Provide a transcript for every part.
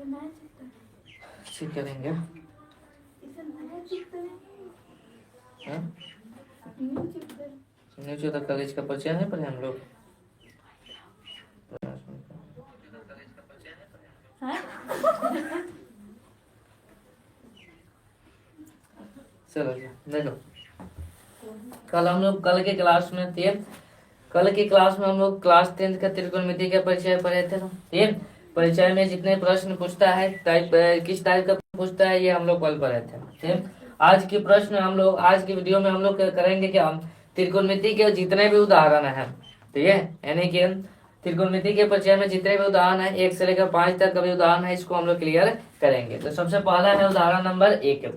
ठीक करेंगे। हाँ? न्यू कॉलेज का परिचय नहीं पढ़े हम लोग। चलो देखो, कल के क्लास में थे। कल की क्लास में हम लोग क्लास 10 का त्रिकोणमिति का परिचय पढ़े थे ना। ठीक, परिचय में जितने प्रश्न पूछता है किस टाइप का पूछता है, ये हम लोग कल पढ़े थे। ठीक, आज की प्रश्न हम लोग आज की वीडियो में हम लोग करेंगे कि हम त्रिकोणमिति के जितने भी उदाहरण है, ठीक है, यानी कि त्रिकोणमिति के परिचय में जितने भी उदाहरण है 1 से लेकर 5 तक का भी उदाहरण है, इसको हम लोग क्लियर करेंगे। तो सबसे पहला है उदाहरण नंबर 1।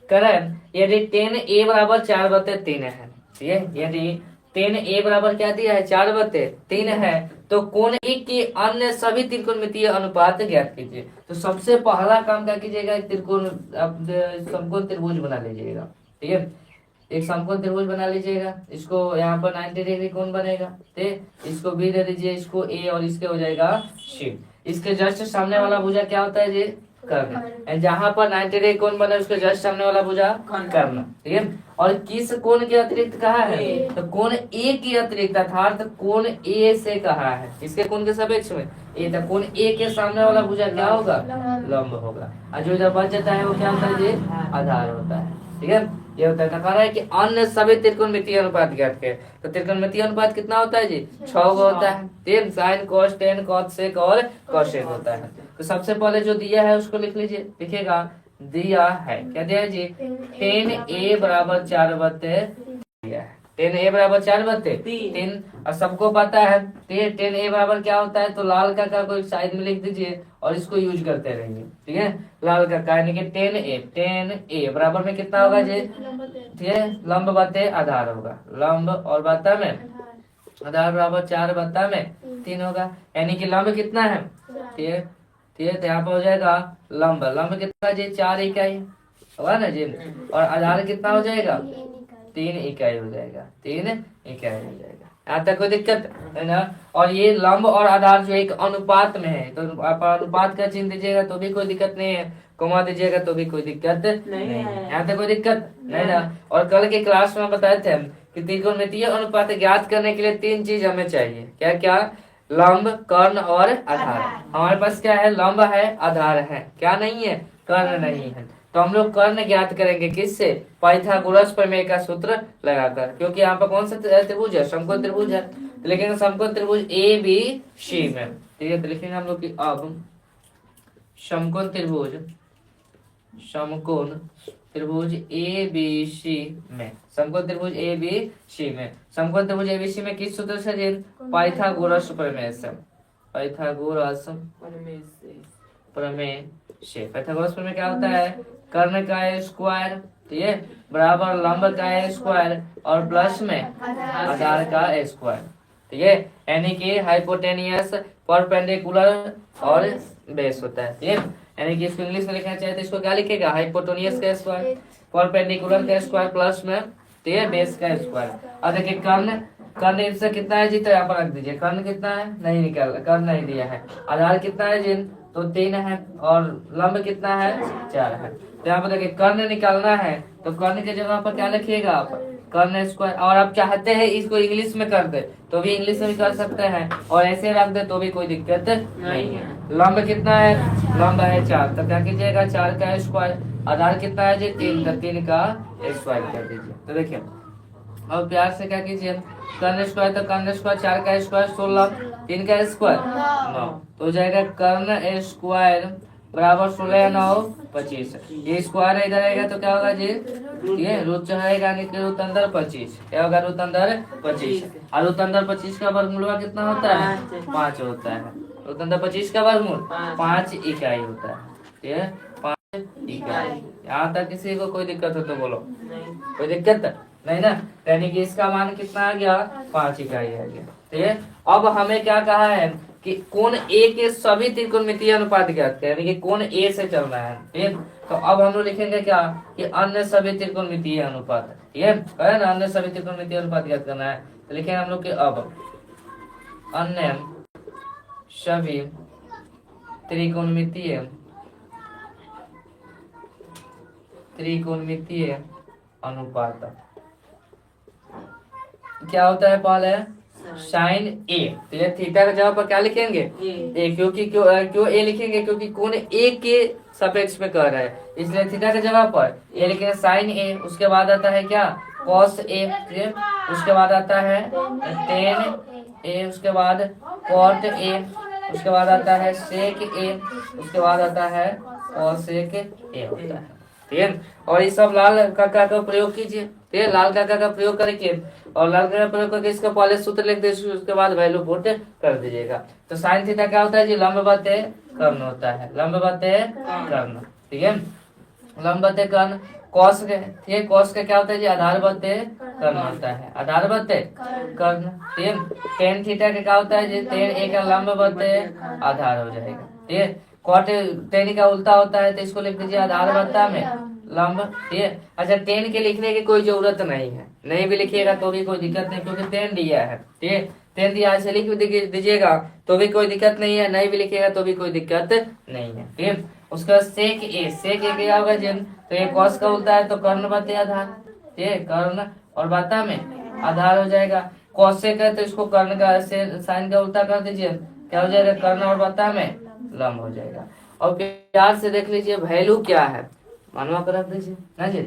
करें यदि 10a बराबर 4/3 है, ठीक है, यदि 10a बराबर क्या दिया है 4/3 है, तो कोण एक के अन्य सभी त्रिकोणमितीय अनुपात ज्ञात कीजिए। तो सबसे पहला काम क्या कीजिएगा, त्रिकोण समकोण त्रिभुज बना लीजिएगा। ठीक है, एक समकोण त्रिभुज बना लीजिएगा। इसको यहाँ पर 90 डिग्री कोण बनेगा, ठीक, इसको बी दे दीजिए, इसको ए और इसके हो जाएगा सी। इसके जस्ट सामने वाला भुजा क्या होता है जी, कर्ण। जहाँ पर 90 डिग्री कोण बने उसके जस्ट सामने वाला भुजा कर्ण। ठीक है, और किस कोण के अतिरिक्त कहा है, तो कोण ए के अतिरिक्त अर्थात कोण ए से कहा है, इसके कोण के सापेक्ष में ए, तो कोण ए के सामने वाला भुजा क्या होगा, लंब होगा। और जो इधर बच जाता है वो क्या होता है जी, आधार होता है। ठीक है, ये होता है। कहा रहा है कि अन्य सभी त्रिकोणमितीय अनुपात ज्ञात करें। तो त्रिकोणमितीय अनुपात कितना होता है जी, 6 होता है। 3 sin cos tan cos sec और cosec होता है। तो सबसे पहले जो दिया है उसको लिख लीजिए, लिखेगा दिया है, क्या दिया है जी, 10a बराबर 4/3 दिया है। 10a बराबर 4/3 और सबको पता है 10a बराबर क्या होता है, तो लाल का कोई साइड में लिख दीजिए और इसको यूज करते रहेंगे। ठीक है, लाल का यानी कि 10a बराबर में कितना होगा जी, ठीक है, लंब बटे आधार होगा, लंब और बटा में आधार बराबर 4/3 होगा। यानी कि लंब कितना है, ठीक है, ठीक है, तो यहाँ पर हो जाएगा लंब कितना जी, 4 इकाई होगा ना जी, और आधार कितना हो जाएगा, 3 इकाई हो जाएगा, 3 इकाई हो जाएगा। यहाँ तक कोई दिक्कत है ना। और ये लंब और आधार जो एक अनुपात में है, तो आप अनुपात का चिन्ह दीजिएगा तो भी कोई दिक्कत नहीं है, कमा दीजिएगा तो भी कोई दिक्कत नहीं है। यहाँ तक कोई दिक्कत नहीं ना। और कल के क्लास में बताए थे हम कि त्रिकोणमितीय अनुपात ज्ञात करने के लिए 3 चीज हमें चाहिए, क्या क्या, लंब, कर्ण और आधार। हमारे पास क्या है, लंब है, आधार है, क्या नहीं है, कर्ण नहीं है। तो हम लोग कर्ण ज्ञात करेंगे किससे, पाइथागोरस प्रमेय का सूत्र लगाकर, क्योंकि यहाँ पर कौन सा त्रिभुज है, समकोण त्रिभुज है। तो लिखेंगे समकोण त्रिभुज ए बी सी में। ठीक है, तो लिखेंगे हम लोग की अब समकोण त्रिभुज ए बी सी में, समकोण त्रिभुज ए बी सी में, समकोण त्रिभुज ए बी सी में किस सूत्र से, पाइथागोरस प्रमेय से, पाइथागोरस प्रमेय से। पाइथागोरस प्रमेय क्या होता है, कर्ण का स्क्वायर, ठीक है, बराबर लंब का स्क्वायर और प्लस में आधार का स्क्वायर। ठीक है, यानी कि हाइपोटेनियस, परपेंडिकुलर और बेस होता है। ठीक है, यानी कि इसको इंग्लिश में लिखना चाहिए तो इसको क्या लिखेगा, हाइपोटेनियस का स्क्वायर, परपेंडिकुलर का स्क्वायर प्लस में, ठीक है, बेस का स्क्वायर। और देखिए कर्ण इससे कितना है जी, तो यहाँ पर रख दीजिए, कर्ण कितना है नहीं निकल, कर्ण नहीं दिया है। आधार कितना है जी, तो 3 है, और लंब कितना है 4 है। तो यहाँ पर देखिए कर्ण निकालना है, तो कर्ण के जगह पर क्या लिखिएगा आप, कर्ण स्क्वायर। और आप चाहते हैं इसको इंग्लिश में कर दे तो भी इंग्लिश में भी कर सकते हैं, और ऐसे रख दे तो भी कोई दिक्कत नहीं है। लंब कितना है, लंब है 4, तो क्या कीजिएगा 4 का स्क्वायर, आधार कितना है जी 3, तो 3 का स्क्वायर कर दीजिए। तो देखिए अब प्यार से क्या कीजिए, कर्ण स्क्वायर, तो कर्ण स्क्वायर 4 का स्क्वायर 16, 3 का स्क्वायर 9, तो हो जाएगा कर्ण स्क्वायर बराबर 16 9 25। ये स्क्वायर इधर आएगा तो क्या होगा जी, ये रूट चढ़ाएगा, यानी कि रूट अंदर 25, क्या होगा, रूट अंदर 25। और रूट अंदर 25 का वर्गमूल कितना होता है, 5 होता है। रूट अंदर 25 का वर्गमूल 5 इकाई होता है। ठीक है, 5 इकाई। यहाँ तक किसी को कोई दिक्कत हो तो बोलो, कोई दिक्कत नहीं ना। यानी कि इसका मान कितना आ गया, 5 इकाई आ गया। ठीक है, अब हमें क्या कहा है कि कोण ए के सभी त्रिकोणमितीय अनुपात ज्ञात करें, यानी कि कोण ए से चलना है। ठीक, तो अब हम लोग लिखेंगे क्या कि अन्य सभी त्रिकोणमितीय अनुपात। ठीक है ना, अन्य सभी त्रिकोणमितीय अनुपात ज्ञात करना है। तो लिखेंगे हम लोग कि अब अन्य सभी त्रिकोणमितीय त्रिकोणमितीय अनुपात क्या होता है पहले साइन ए, तो ये थीटा का जगह पर क्या लिखेंगे ए, क्योंकि क्यों ए लिखेंगे क्योंकि कोण ए के सापेक्ष में कर रहा है, इसलिए थीटा के जगह पर ए लिखेंगे साइन ए। उसके बाद आता है क्या कॉस ए, उसके बाद आता है टेन ए, उसके बाद कॉट ए, उसके बाद आता है सेक ए, उसके बाद आता है कॉसेक ए होता है। ठीक है, और ये सब लाल काका का प्रयोग कीजिए। ठीक है, लाल काका का प्रयोग करके और लाल काका प्रयोग करके इसका पहले सूत्र लिख दीजिए, उसके बाद वैल्यू पुट कर दीजिएगा। तो साइन थीटा क्या होता है जी, लंबवत कर्ण होता है, लंबवत कर्ण। ठीक है, लंबवत कर्ण। कॉस के, ठीक है, कॉस का क्या होता है जी, आधारवत कर्ण होता है, आधारवत कर्ण। ठीक है, टेन थीटा का क्या होता है जी, टेन ए का लंबवत आधार हो जाएगा। ठीक है, कॉट टेन का उल्टा होता है, तो इसको लिख दीजिए आधारवत्ता में लंब। ठीक है, अच्छा टेन के लिखने की कोई जरूरत नहीं है, नहीं भी लिखिएगा तो भी कोई दिक्कत नहीं, क्योंकि टेन दिया है। ठीक है, टेन दिया से लिख दीजिएगा तो भी कोई दिक्कत नहीं है, नहीं भी लिखिएगा तो भी कोई दिक्कत नहीं है। ठीक है, उसका सेक ए, सेक ए क्या होगा जिन, तो ये कॉस का उल्टा है तो कर्ण बटे आधार। ठीक है, कर्ण और बाता में आधार हो जाएगा। कॉसेक है तो इसको कर्ण का साइन का उल्टा कर दीजिए, क्या हो जाएगा कर्ण और बाता में लंब हो जाएगा। और प्यार से देख लीजिए वैल्यू क्या है, मानवा कर रख दीजिए ना जी।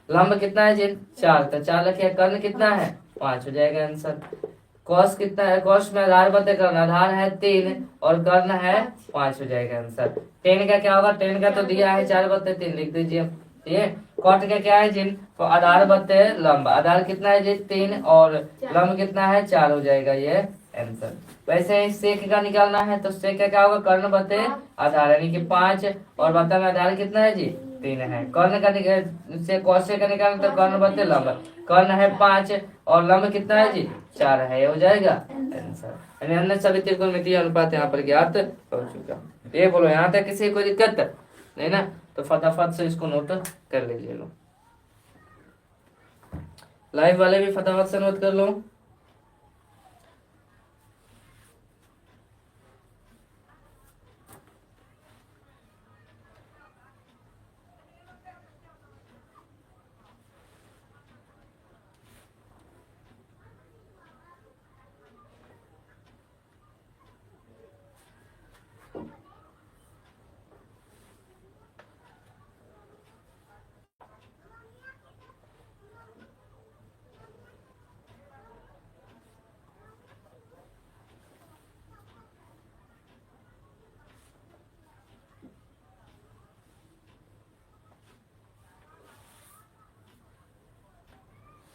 लंब कितना है जी 4, तो 4 रखिए, कर्ण कितना है 5 हो जाएगा आंसर। कॉस कितना है, कॉस में आधार बटे कर्ण, आधार है 3 और कर्ण है 5 हो जाएगा आंसर। टेन का क्या होगा, टेन का तो दिया है 4 बटे 3 लिख दीजिए। ठीक है, कॉट का क्या है जिन, तो आधार बटे लंब, आधार कितना है जी 3 और लंब कितना है 4 हो जाएगा ये आंसर। वैसे ही सेक का निकालना है तो सेक का क्या होगा, कर्ण बटे आधार यानी कि 5 और बता में आधार कितना है जी 3 है। कर्ण का से कौशे का निकालना तो कर्ण बटे लंब, कर्ण है 5 और लंब कितना है जी 4 है, ये हो जाएगा आंसर। यानी अन्य सभी त्रिकोणमितीय अनुपात यहाँ पर ज्ञात हो चुका। ये बोलो यहाँ तक किसी कोई दिक्कत नहीं ना, तो फटाफट से इसको नोट कर लीजिए लो, लाइव वाले भी फटाफट से नोट कर लो।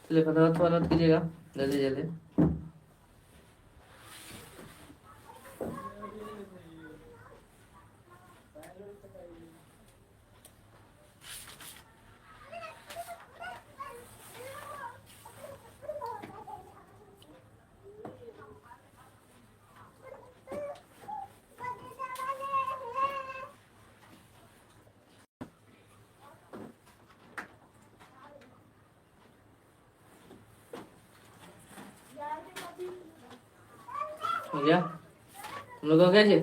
चलिए फटाफट थोड़ा नोट कीजिएगा जल्दी जल्दी। हो गया हम लोग, हो गया जी।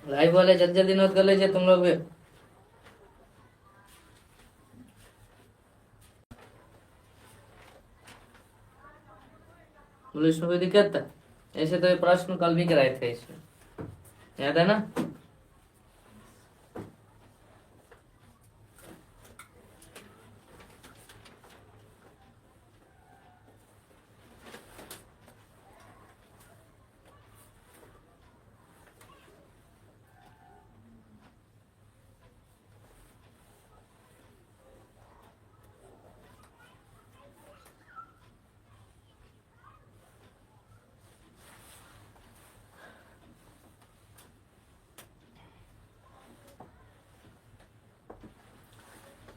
लाइव वाले जल्दी जल्दी नोट कर लीजिए तुम लोग भी। बोलो इसमें कोई दिक्कत था, ऐसे तो ये प्रश्न कल भी कराए थे इसमें, याद है ना।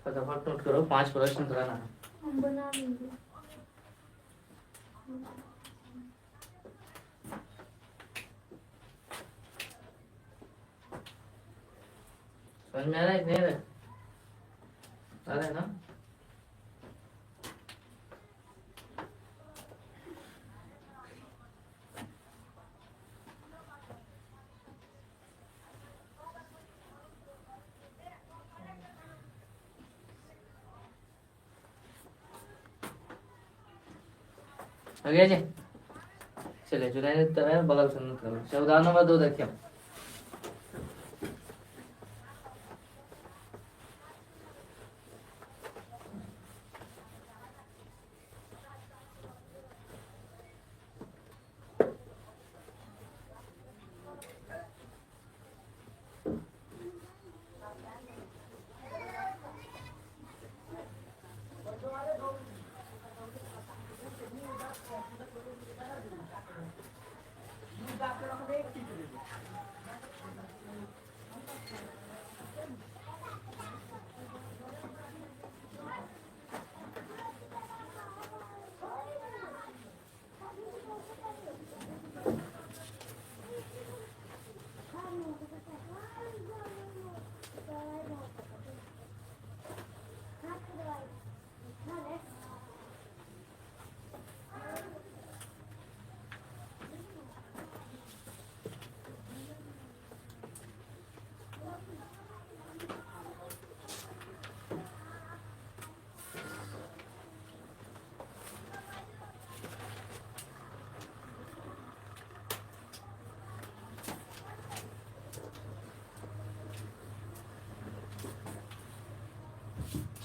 फटाफट नोट करो, 5 प्रश्न कराना है। हम बना लेंगे। समझ में आ रहा है कि नहीं आ रहा है? आ रहा है ना। हो गया जी। चलिए चुनाव तो है बगल से मतलब उदाहरण नंबर 2 देखिए।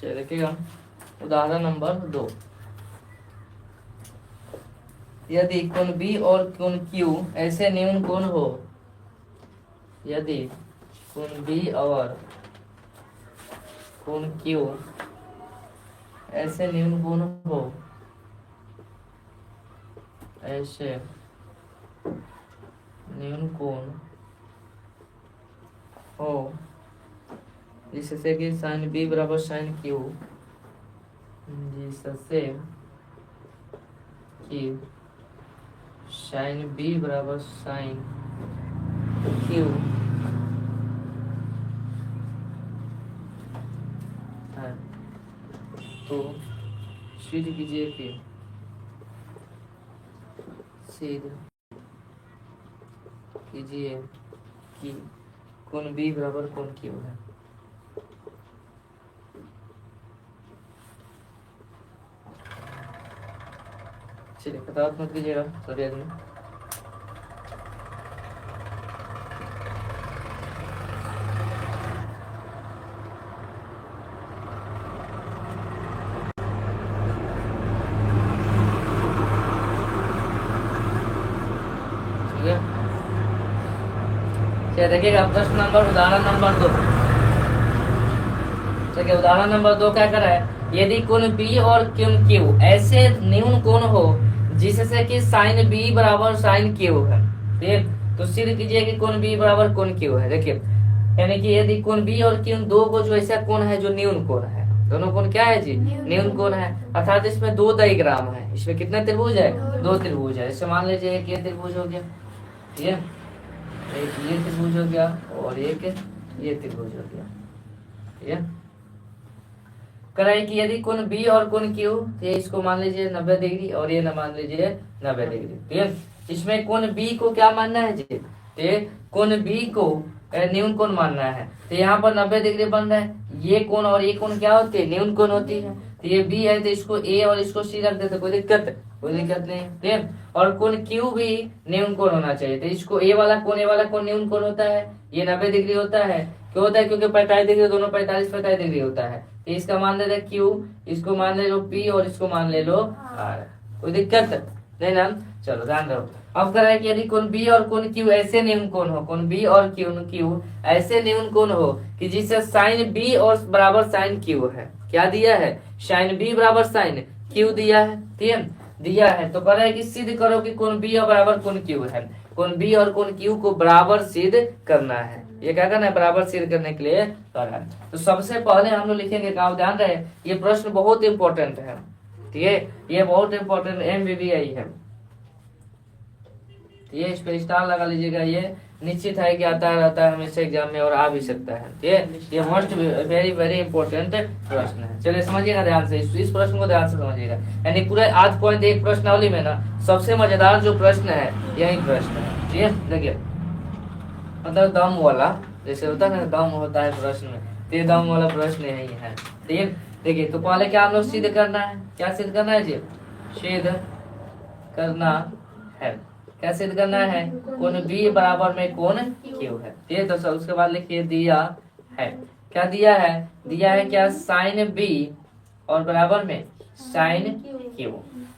चलिए देखिएगा उदाहरण नंबर 2। यदि कोण बी और कोण क्यू ऐसे न्यून कोण हो, यदि कोण बी और कोण क्यू ऐसे न्यून कोण हो, ऐसे न्यून कोण हो जिससे कि साइन बी बराबर साइन क्यू, जिससे कि साइन बी बराबर साइन क्यू है, तो सिद्ध कीजिए कि सिद्ध कीजिए कि कोण बी बराबर कोण क्यू है। चलिए खतावत मत कीजिएगा सभी आदमी। ठीक है, चलिए देखिएगा प्रश्न नंबर उदाहरण नंबर 2। देखिए उदाहरण नंबर 2 क्या कर रहा है, यदि कोण बी और कोण क्यू ऐसे न्यून कोण हो जिससे कि साइन बी बराबर साइन क्यू है, ठीक, तो सिद्ध कीजिए कि कोण बी बराबर कोण क्यू है। देखिए यानी कि यदि कोण बी और क्यू दो को जो ऐसा कोण है जो न्यून कोण है, दोनों कोण क्या है जी, न्यून कोण है, अर्थात इसमें 2 डायग्राम है। इसमें कितने त्रिभुज है, 2 त्रिभुज है। इसे मान लीजिए एक ये त्रिभुज हो गया, ठीक है, एक ये त्रिभुज हो गया और एक ये त्रिभुज हो गया, ठीक है। कराई कि यदि कोण बी और कोण क्यू, ये इसको मान लीजिए 90 डिग्री और ये न मान लीजिए 90 डिग्री, ठीक है। इसमें कोण बी को क्या मानना है जी, तो कोण बी को न्यून कोण मानना है, तो यहाँ पर 90 डिग्री बन रहा है। ये कोण और ये कोण क्या होती है, न्यून कोण होती है। तो ये बी है तो इसको ए और इसको सी रख देते, कोई दिक्कत नहीं, ठीक है। और कोण क्यू भी न्यून कोण होना चाहिए, तो इसको ए वाला कोण न्यून कोण होता है, ये 90 डिग्री होता है। क्यों होता है, क्योंकि 45 डिग्री दोनों 45 डिग्री होता है। तो इसका मान ले लो क्यू, इसको मान ले लो पी और इसको मान ले लो आर, कोई दिक्कत नहीं ना। चलो ध्यान रहो। अब कह रहा है कि यदि कोण बी और कोण क्यू ऐसे न्यून कोण हो, कोण बी और क्यू ऐसे न्यून कोण हो कि जिससे साइन बी और बराबर साइन क्यू है। क्या दिया है, साइन बी बराबर साइन क्यू दिया है, ठीक है, दिया है। तो कह रहा है कि सिद्ध करो कि कोण बी और बराबर कोण क्यू है। कोण बी और कोण क्यू को बराबर सिद्ध करना है। ये क्या करना है, बराबर सिद्ध करने के लिए कर रहा है। तो सबसे पहले हम लोग लिखेंगे, काम ध्यान रहे, ये प्रश्न बहुत इंपॉर्टेंट है, ठीक है, ये बहुत इंपॉर्टेंट MBBI है। ये इस पे स्टार लगा लीजिएगा, ये निश्चित है कि आता रहता है हमेशा एग्जाम में और आ भी सकता है, ठीक है। ये मोस्ट वेरी वेरी इंपॉर्टेंट प्रश्न है। चलिए समझिएगा ध्यान से, इस प्रश्न को ध्यान से समझिएगा। यानी पूरे 8 पॉइंट एक प्रश्नावली में ना सबसे मजेदार जो प्रश्न है यही प्रश्न है, ठीक है। देखिए मतलब दम वाला, जैसे होता है ना दम होता है प्रश्न में, तो दम वाला प्रश्न यही है, ठीक है। देखिए तो पहले क्या हम लोग सिद्ध करना है, क्या सिद्ध करना है जी, सिद्ध करना है। क्या सिद्ध करना है? कोण बी बराबर में कोण क्यू है। ये तो सब उसके बाद लिखिए दिया है। क्या दिया है? दिया है क्या? साइन बी और बराबर में साइन क्यू।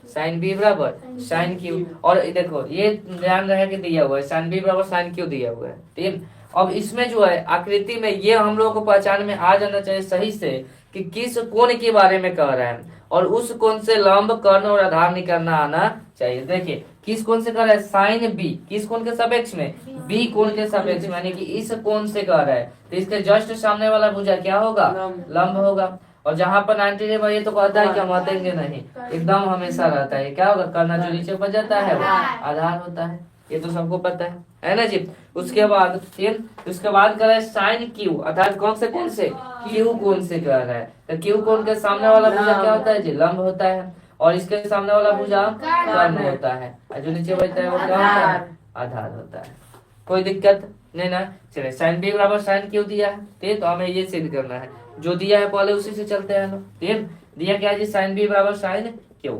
साइन बी बराबर साइन क्यू। और देखो ये ध्यान रहे कि दिया हुआ है साइन बी बराबर साइन क्यू दिया हुआ है। ठीक। अब इसमें जो है आकृति में ये हम लोग को पहचान में आ जाना चाहिए सही से कि किस कोण के बारे में कह रहा है और उस कोण से लंब कर्ण और आधार निकालना आना चाहिए। देखिए किस कोण से कह रहा है? Sine B. किस कोण के सापेक्ष में? बी कोण के सापेक्ष में, यानी कि इस कोण से कह रहा है तो इसके जस्ट सामने वाला भुजा क्या होगा? लंब होगा। और जहां पर 90 डिग्री ये तो कहता है कि हम हटेंगे नहीं, एकदम हमेशा रहता है। क्या होगा? कर्ना जो नीचे ऊपर जाता है वो आधार होता है। ये तो सबको पता है ना जी। उसके बाद कर रहा है साइन क्यू, अर्थात कौन से क्यू कोण से कर रहा है। तो क्यू कोण के सामने वाला भुजा क्या होता है जी? लंब होता है। और इसके सामने वाला भुजा कर्ण होता है। और जो नीचे बचता है वो क्या होता है? आधार होता है। कोई दिक्कत नहीं ना। चलिए साइन बी बराबर साइन क्यू दिया है, ठीक। तो हमें ये सिद्ध करना है, जो दिया है पहले उसी से चलते हैं लोग। ठीक। दिया क्या जी? साइन बी बराबर साइन क्यू।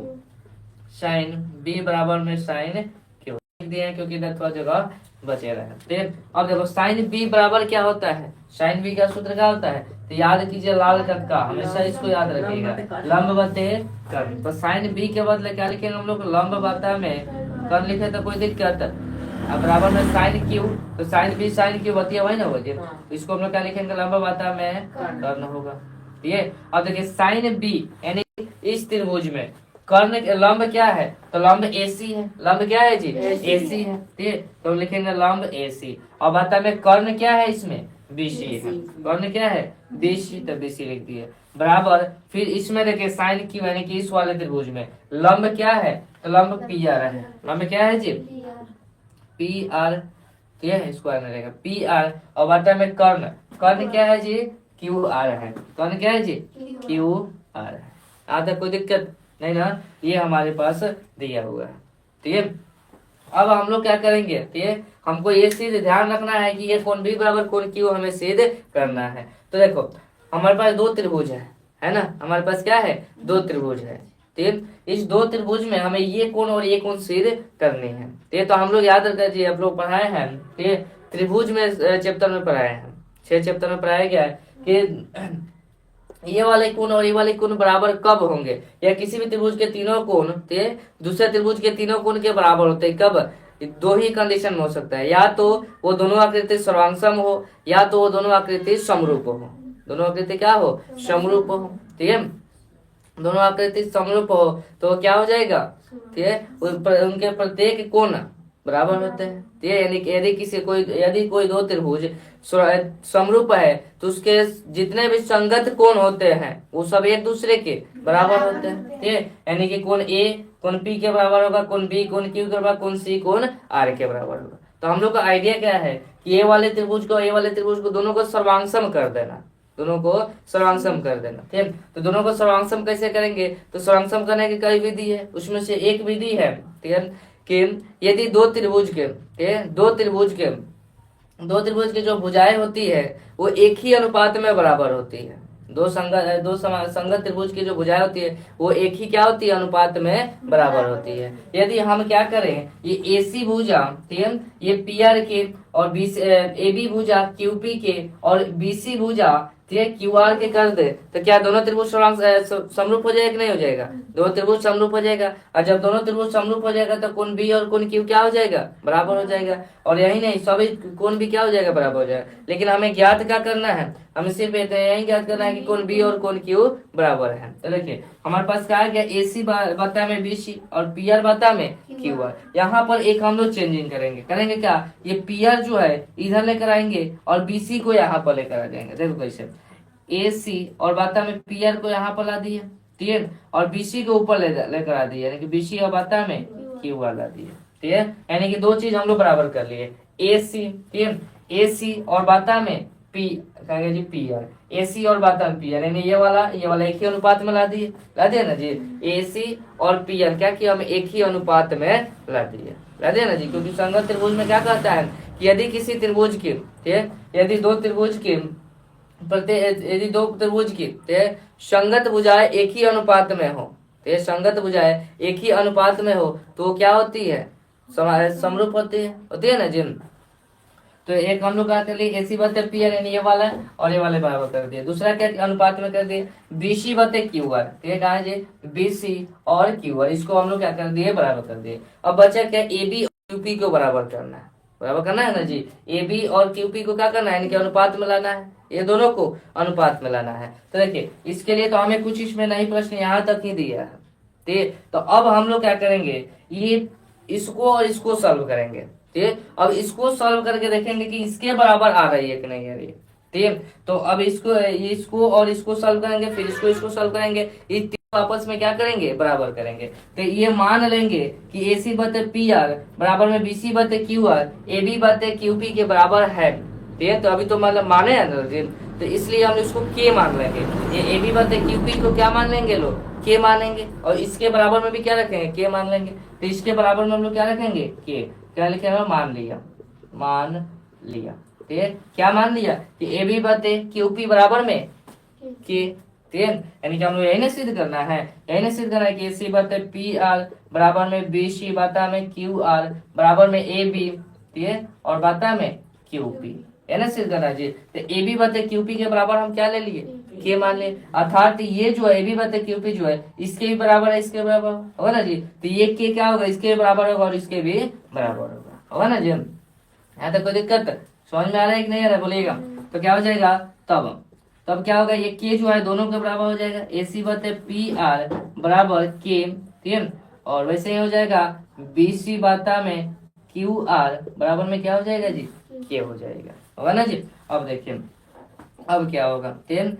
साइन बी बराबर में साइन क्यू दिए हैं क्योंकि इधर थोड़ा जगह बचे रहे। ठीक। अब देखो साइन बी बराबर क्या होता है? साइन बी का सूत्र क्या होता है? तो याद कीजिए लाल कक्का, हमेशा इसको याद रखिएगा, लंब बटे कर्ण। तो साइन बी के बदले क्या लिखेंगे हम लोग? लंब बटा में कर्ण लिखे तो कोई दिक्कत। अब बराबर में साइन क्यू, तो साइन बी साइन क्यू बतिया वही ना हो जी। तो इसको हम लोग क्या लिखेंगे? लंब बटा में कर्ण होगा। ठीक है। अब देखिए साइन बी यानी इस त्रिभुज में कर्ण लंब क्या है? तो लंब एसी है। लंब क्या है जी? एसी है। ठीक है। तो लिखेंगे लंब एसी। और बता में कर्ण क्या है? इसमें बीसी है। कर्ण क्या है? बीसी। तो बीसी लिख दिए बराबर। फिर इसमें देखिए साइन क्यू यानी कि इस वाले त्रिभुज में लंब क्या है? तो लंब पी आर है। लंब क्या है जी? P R. ठीक है। इसको आने रहेगा पी आर। और बता में कर्ण, कर्ण क्या है जी? क्यू आर है। कर्ण क्या है जी? क्यू आर है। आधा कोई दिक्कत नहीं ना। ये हमारे पास दिया हुआ है। ठीक है। अब हम लोग क्या करेंगे? ठीक है। हमको ये चीज ध्यान रखना है कि ये कोण बी बराबर कोण क्यू हमें सिद्ध करना है। तो देखो हमारे पास दो त्रिभुज है ना। हमारे पास क्या है? दो त्रिभुज है। ठीक। इस दो त्रिभुज में हमें ये कोण और ये कोण सिद्ध करने हैं। ठीक। तो हम लोग याद रखते हैं, आप लोग पढ़ाए हैं। ठीक। त्रिभुज में चैप्टर में पढ़ाए हैं, 6 चैप्टर में पढ़ाया गया है कि ये वाले कोण और ये वाले कोण बराबर कब होंगे, या किसी भी त्रिभुज के तीनों कोण दूसरे त्रिभुज के तीनों कोण के बराबर होते हैं कब? दो ही कंडीशन में हो सकता है, या तो वो दोनों आकृति सर्वांगसम हो या तो वो दोनों आकृति समरूप हो। दोनों आकृति क्या हो? समरूप हो। ठीक है। दोनों आकृति समरूप हो तो क्या हो जाएगा? ठीक है। उनके प्रत्येक कोण बराबर होते हैं। ठीक है। यानी कि यदि कोई दो त्रिभुज समरूप है तो उसके जितने भी संगत कोण होते हैं वो सब एक दूसरे के बराबर होते हैं। ठीक है। यानी कि कोण ए कोण पी के बराबर होगा, कोण बी कोण क्यू के बराबर, कोण सी कोण आर के बराबर होगा। तो हम लोग का आइडिया क्या है कि ये वाले त्रिभुज को दोनों को सर्वांगसम कर देना, दोनों को सर्वांगसम कर देना। ठीक। तो दोनों को सर्वांगसम कैसे करेंगे? तो सर्वांगसम करने की कई विधि है, उसमें से एक विधि है ठीक है कि यदि दो त्रिभुज के जो भुजाएं होती है वो एक ही अनुपात में बराबर होती है। दो संगत त्रिभुज की जो भुजाएं होती है वो एक ही क्या होती है? अनुपात में बराबर होती है। यदि हम क्या करें, ये एसी भुजा ठीक है, ये पी आर के और ए बी भुजा क्यूपी के और बीसी भुजा ठीक है क्यू आर के कर दे तो क्या दोनों त्रिभुज समरूप हो जाएगा कि नहीं हो जाएगा? दोनों त्रिभुज समरूप हो जाएगा। और जब दोनों त्रिभुज समरूप हो जाएगा तो कोण बी और कोण क्यू क्या हो जाएगा? बराबर हो जाएगा। और यही नहीं सभी कोण भी क्या हो जाएगा? बराबर हो जाएगा। लेकिन हमें ज्ञात क्या करना है? हमें सिर्फ यही ज्ञात करना है कि कोण बी और कोण क्यू बराबर है। तो देखिए हमारे पास क्या है? एसी बता में बीसी और पी आर बता में क्यू आर। यहाँ पर एक हम लोग चेंजिंग करेंगे क्या? ये पी आर जो है इधर लेकर आएंगे और बीसी को यहाँ पर लेकर आ जाएंगे। देखो कैसे, एसी और बाता में पी आर को यहाँ पर ला दिए ठीक है, और बीसी को ऊपर लेकर आ दिए, यानी कि बीसी और बाता में क्यू आर ला दिए। ठीक है। यानी कि दो चीज हम लोग बराबर कर लिए, एसी ठीक है, एसी और बाता में पी कहेंगे जी पी आर, एसी और बाता में पी आर, यानी ये वाला एक ही अनुपात में ला दिए ना जी। एसी और पी आर क्या किया? हम एक ही अनुपात में ला दिए ना जी। क्योंकि संगत त्रिभुज में क्या कहता है कि यदि किसी त्रिभुज के ठीक है, यदि दो त्रिभुज की संगत भुजाएं एक ही अनुपात में हो तो ये संगत भुजाएं एक ही अनुपात में हो तो वो क्या होती है, समरूप होती है ना जिन। तो एक हम लोग क्या कर लिए, एसी बटे पी आर, यानी ये वाला और ये वाले बराबर कर दिए। दूसरा क्या अनुपात में कर दिए, बीसी बटे क्यू आर। तो ये कहा जी बीसी और क्यू आर, इसको हम लोग क्या कर दिए, बराबर कर दिए। अब बचा क्या, ए बी और क्यूपी को बराबर करना है। बराबर करना है ना जी, ए बी और क्यूपी को क्या करना है, यानी कि अनुपात में लाना है, ये दोनों को अनुपात में लाना है। तो देखिए इसके लिए तो हमें कुछ इसमें नहीं, प्रश्न यहाँ तक ही दिया है। ठीक, तो अब हम लोग क्या करेंगे, ये इसको और इसको सॉल्व करेंगे। ठीक, अब इसको सॉल्व करके देखेंगे कि इसके बराबर आ रही है कि नहीं आ रही है। ठीक, तो अब इसको और इसको सॉल्व करेंगे, फिर इसको सॉल्व करेंगे, ये तीनों आपस में क्या करेंगे, बराबर करेंगे। तो ये मान लेंगे कि ए सी बटे पी आर बराबर में बी सी बटे क्यू आर ए बी बटे क्यू पी के बराबर है। ठीक, तो अभी तो मतलब माने हैं ना, तो इसलिए हम इसको के मान लेंगे। ये ए बी बटे क्यू पी को क्या मान लेंगे लोग, के मानेंगे, और इसके बराबर में भी क्या रखेंगे, के मान लेंगे। तो इसके बराबर में हम लोग क्या रखेंगे, के। क्या लिखेगा, मान लिया। ठीक है, क्या मान लिया कि ए बी बटे क्यू पी बराबर में के। ठीक है, यानी कि हम लोग यही ना सिद्ध करना है, कि ए सी बटे पी आर बराबर में बी सी बटा में क्यू आर बराबर में ए बी। ठीक है, और बटा में क्यू पी, है ना सिद्ध करना जी। तो ए बी बटे क्यू पी के बराबर हम क्या ले लिए, के मान ले, अर्थात ये जो है ए बी बटे क्यू पी जो है इसके भी बराबर है, इसके बराबर होगा ना जी। तो ये के क्या होगा, इसके भी बराबर होगा और इसके भी बराबर होगा ना जी। यहाँ तक कोई दिक्कत समझ में आ रहा है कि नहीं आ रहा है, बोलिएगा। तो क्या हो जाएगा, तब क्या होगा, ये के जो है दोनों के बराबर हो जाएगा, ए सी बटे पी आर बराबर के। ठीक है, और वैसे ही हो जाएगा बी सी बटा में क्यू आर बराबर में क्या हो जाएगा जी, के हो जाएगा, होगा ना जी। अब देखिए अब क्या होगा, टेन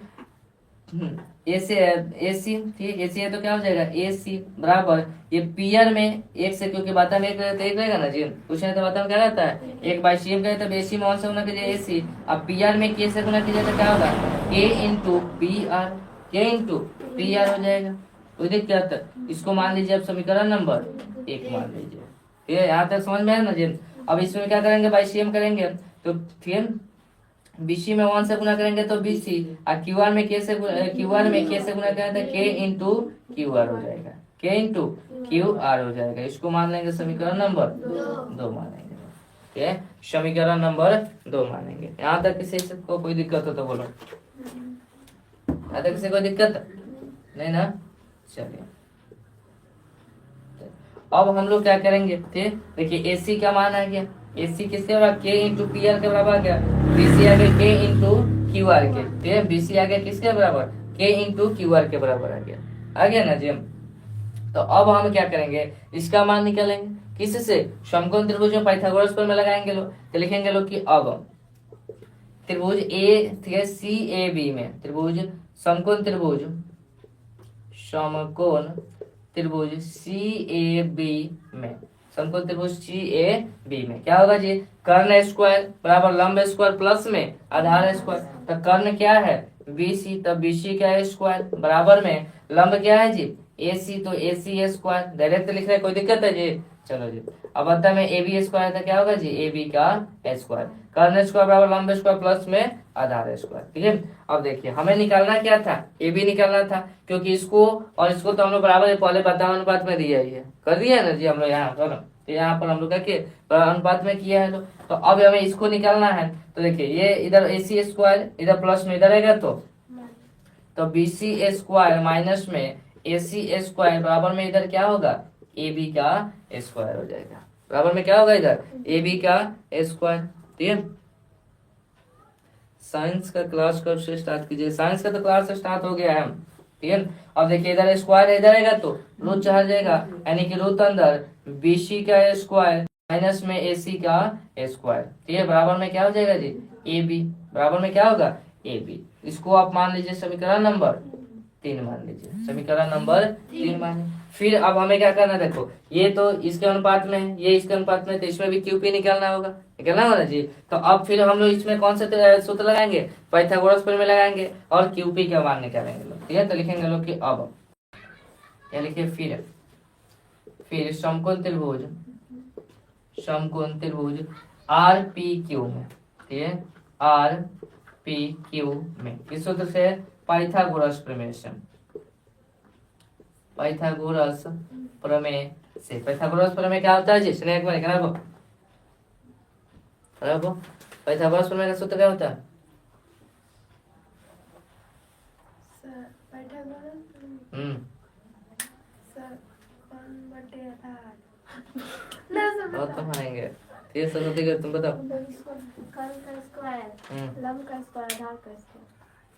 ए सी, ठीक है, ए सी है तो क्या हो जाएगा, ए सी बराबर ये पी आर में एक से, क्योंकि बाता में एक रहेगा ना जी, कुछ नहीं तो बाता में क्या रहता है, एक बाई सी एम का, तब ए सी में वन से गुना कीजिए ए सी, अब पी आर में के से गुना कीजिए तो क्या होगा, के इंटू पी आर, के इंटू पी आर हो जाएगा। कोई दिक्कत, इसको मान लीजिए अब समीकरण नंबर 1 मान लीजिए। ठीक है, यहाँ तक समझ में आया ना जी। अब इसमें क्या करेंगे, बाई सी एम करेंगे, तो फिर बीसी में 1 से गुना करेंगे तो बीसी, और क्यूआर में के से गुना करेंगे तो के इंटू क्यू आर हो जाएगा, के इंटू क्यू आर हो जाएगा। इसको मान लेंगे समीकरण नंबर 2 मानेंगे। ठीक है, समीकरण नंबर 2 मानेंगे। यहाँ तक किसी को कोई दिक्कत हो तो बोलो, यहाँ तक किसी को दिक्कत नहीं ना, चलिए। अब हम लोग क्या करेंगे, ठीक, देखिए एसी का मान आ गया, एसी किसके बराबर, के इंटू पी आर के बराबर आ गया, बीसी आ गया के इंटू क्यू आर के। ठीक है, बीसी आ गया किसके बराबर, के इंटू क्यू आर के बराबर आ गया ना जी। तो अब हम क्या करेंगे, इसका मान निकालेंगे, किससे, समकोण त्रिभुज में पाइथागोरस पर में लगाएंगे लोग, तो लिखेंगे लोग कि अब त्रिभुज ए, ठीक है, सी ए बी में, त्रिभुज समकोण त्रिभुज सी ए बी में, समकोण त्रिभुज सी ए बी में क्या होगा जी, कर्ण स्क्वायर बराबर लंब स्क्वायर प्लस में आधार स्क्वायर। तो कर्ण क्या है, बीसी, तब बीसी क्या है स्क्वायर, बराबर में लंब क्या है जी, एसी, तो एसी स्क्वायर डायरेक्ट लिख रहे, कोई दिक्कत है जी। चलो जी, अब अंत में ए बी स्क्वायर था, क्या होगा जी, ए बी का स्क्वायर, कर्ण स्क्वायर बराबर लंब स्क्वायर प्लस में आधार स्क्वायर। ठीक है, अब देखिए हमें निकालना क्या था, ए बी निकालना था, क्योंकि इसको और इसको तो हम लोग बराबर पहले बदलाव अनुपात में दिया ही है, कर दिया है ना जी हम लोग यहाँ पर। तो यहाँ पर हम लोग क्या अनुपात में किया है, तो अब हमें इसको निकालना है। तो देखिए ये इधर ए सी स्क्वायर इधर प्लस में इधर रहेगा, तो बी सी स्क्वायर माइनस में ए सी स्क्वायर बराबर में इधर क्या होगा, ए बी का स्क्वायर हो जाएगा, बराबर में क्या होगा इधर, ए बी का स्क्वायर। ठीक है, साइंस का क्लास कब से स्टार्ट कीजिए, साइंस का तो क्लास स्टार्ट हो गया है। ठीक है, अब देखिए इधर स्क्वायर इधर रहेगा तो रूट चढ़ जाएगा, यानी कि रूट अंदर बीसी का स्क्वायर माइनस में एसी का स्क्वायर। ठीक है, बराबर में क्या हो जाएगा जी, ए बी, बराबर में क्या होगा, ए बी। इसको आप मान लीजिए समीकरण नंबर 3 मान लीजिए, समीकरण नंबर 3 मान। फिर अब हमें क्या करना, देखो ये तो इसके अनुपात में है, ये इसके अनुपात में, तो इसमें भी क्यूपी निकालना होगा ना जी। तो अब फिर हम लोग इसमें कौन से सूत्र लगाएंगे, पाइथागोरस प्रमेय लगाएंगे और क्यूपी का मान निकालेंगे लोग। ठीक है, तो लिखेंगे लोग कि अब क्या लिखे, फिर समकोण त्रिभुज आर पी क्यू में। ठीक है, आर पी क्यू में किस सूत्र से, पाइथागोरस प्रमेय से, पाइथागोरस प्रमेय से। पाइथागोरस प्रमेय क्या होता है जी? सुनिए एक बार खराब पाइथागोरस प्रमेय का सूत्र क्या होता है? तो मानेंगे ये सरस्वती का तुम बताओ।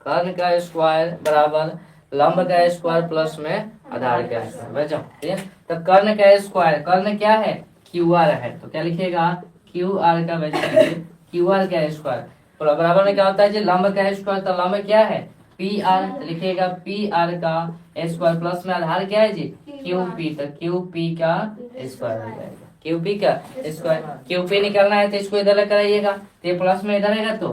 कर्ण का स्क्वायर बराबर लंब का स्क्वायर प्लस में आधार का स्क्वायर। बचाओ ठीक है। तो कर्ण का स्क्वायर, कर्ण क्या है? क्यू आर है, तो क्या लिखिएगा? क्यू आर का वैल्यू क्यू आर का स्क्वायर बराबर में क्या होता है जी? लंब का स्क्वायर, तो लंब क्या है? पी आर, तो लिखिएगा पी आर का स्क्वायर प्लस में आधार क्या है जी? क्यू पी, तो क्यू पी का स्क्वायर हो जाएगा। क्यू पी का स्क्वायर, क्यू पी निकालना है तो इसको इधर कराइएगा, तो ये प्लस में इधर आएगा तो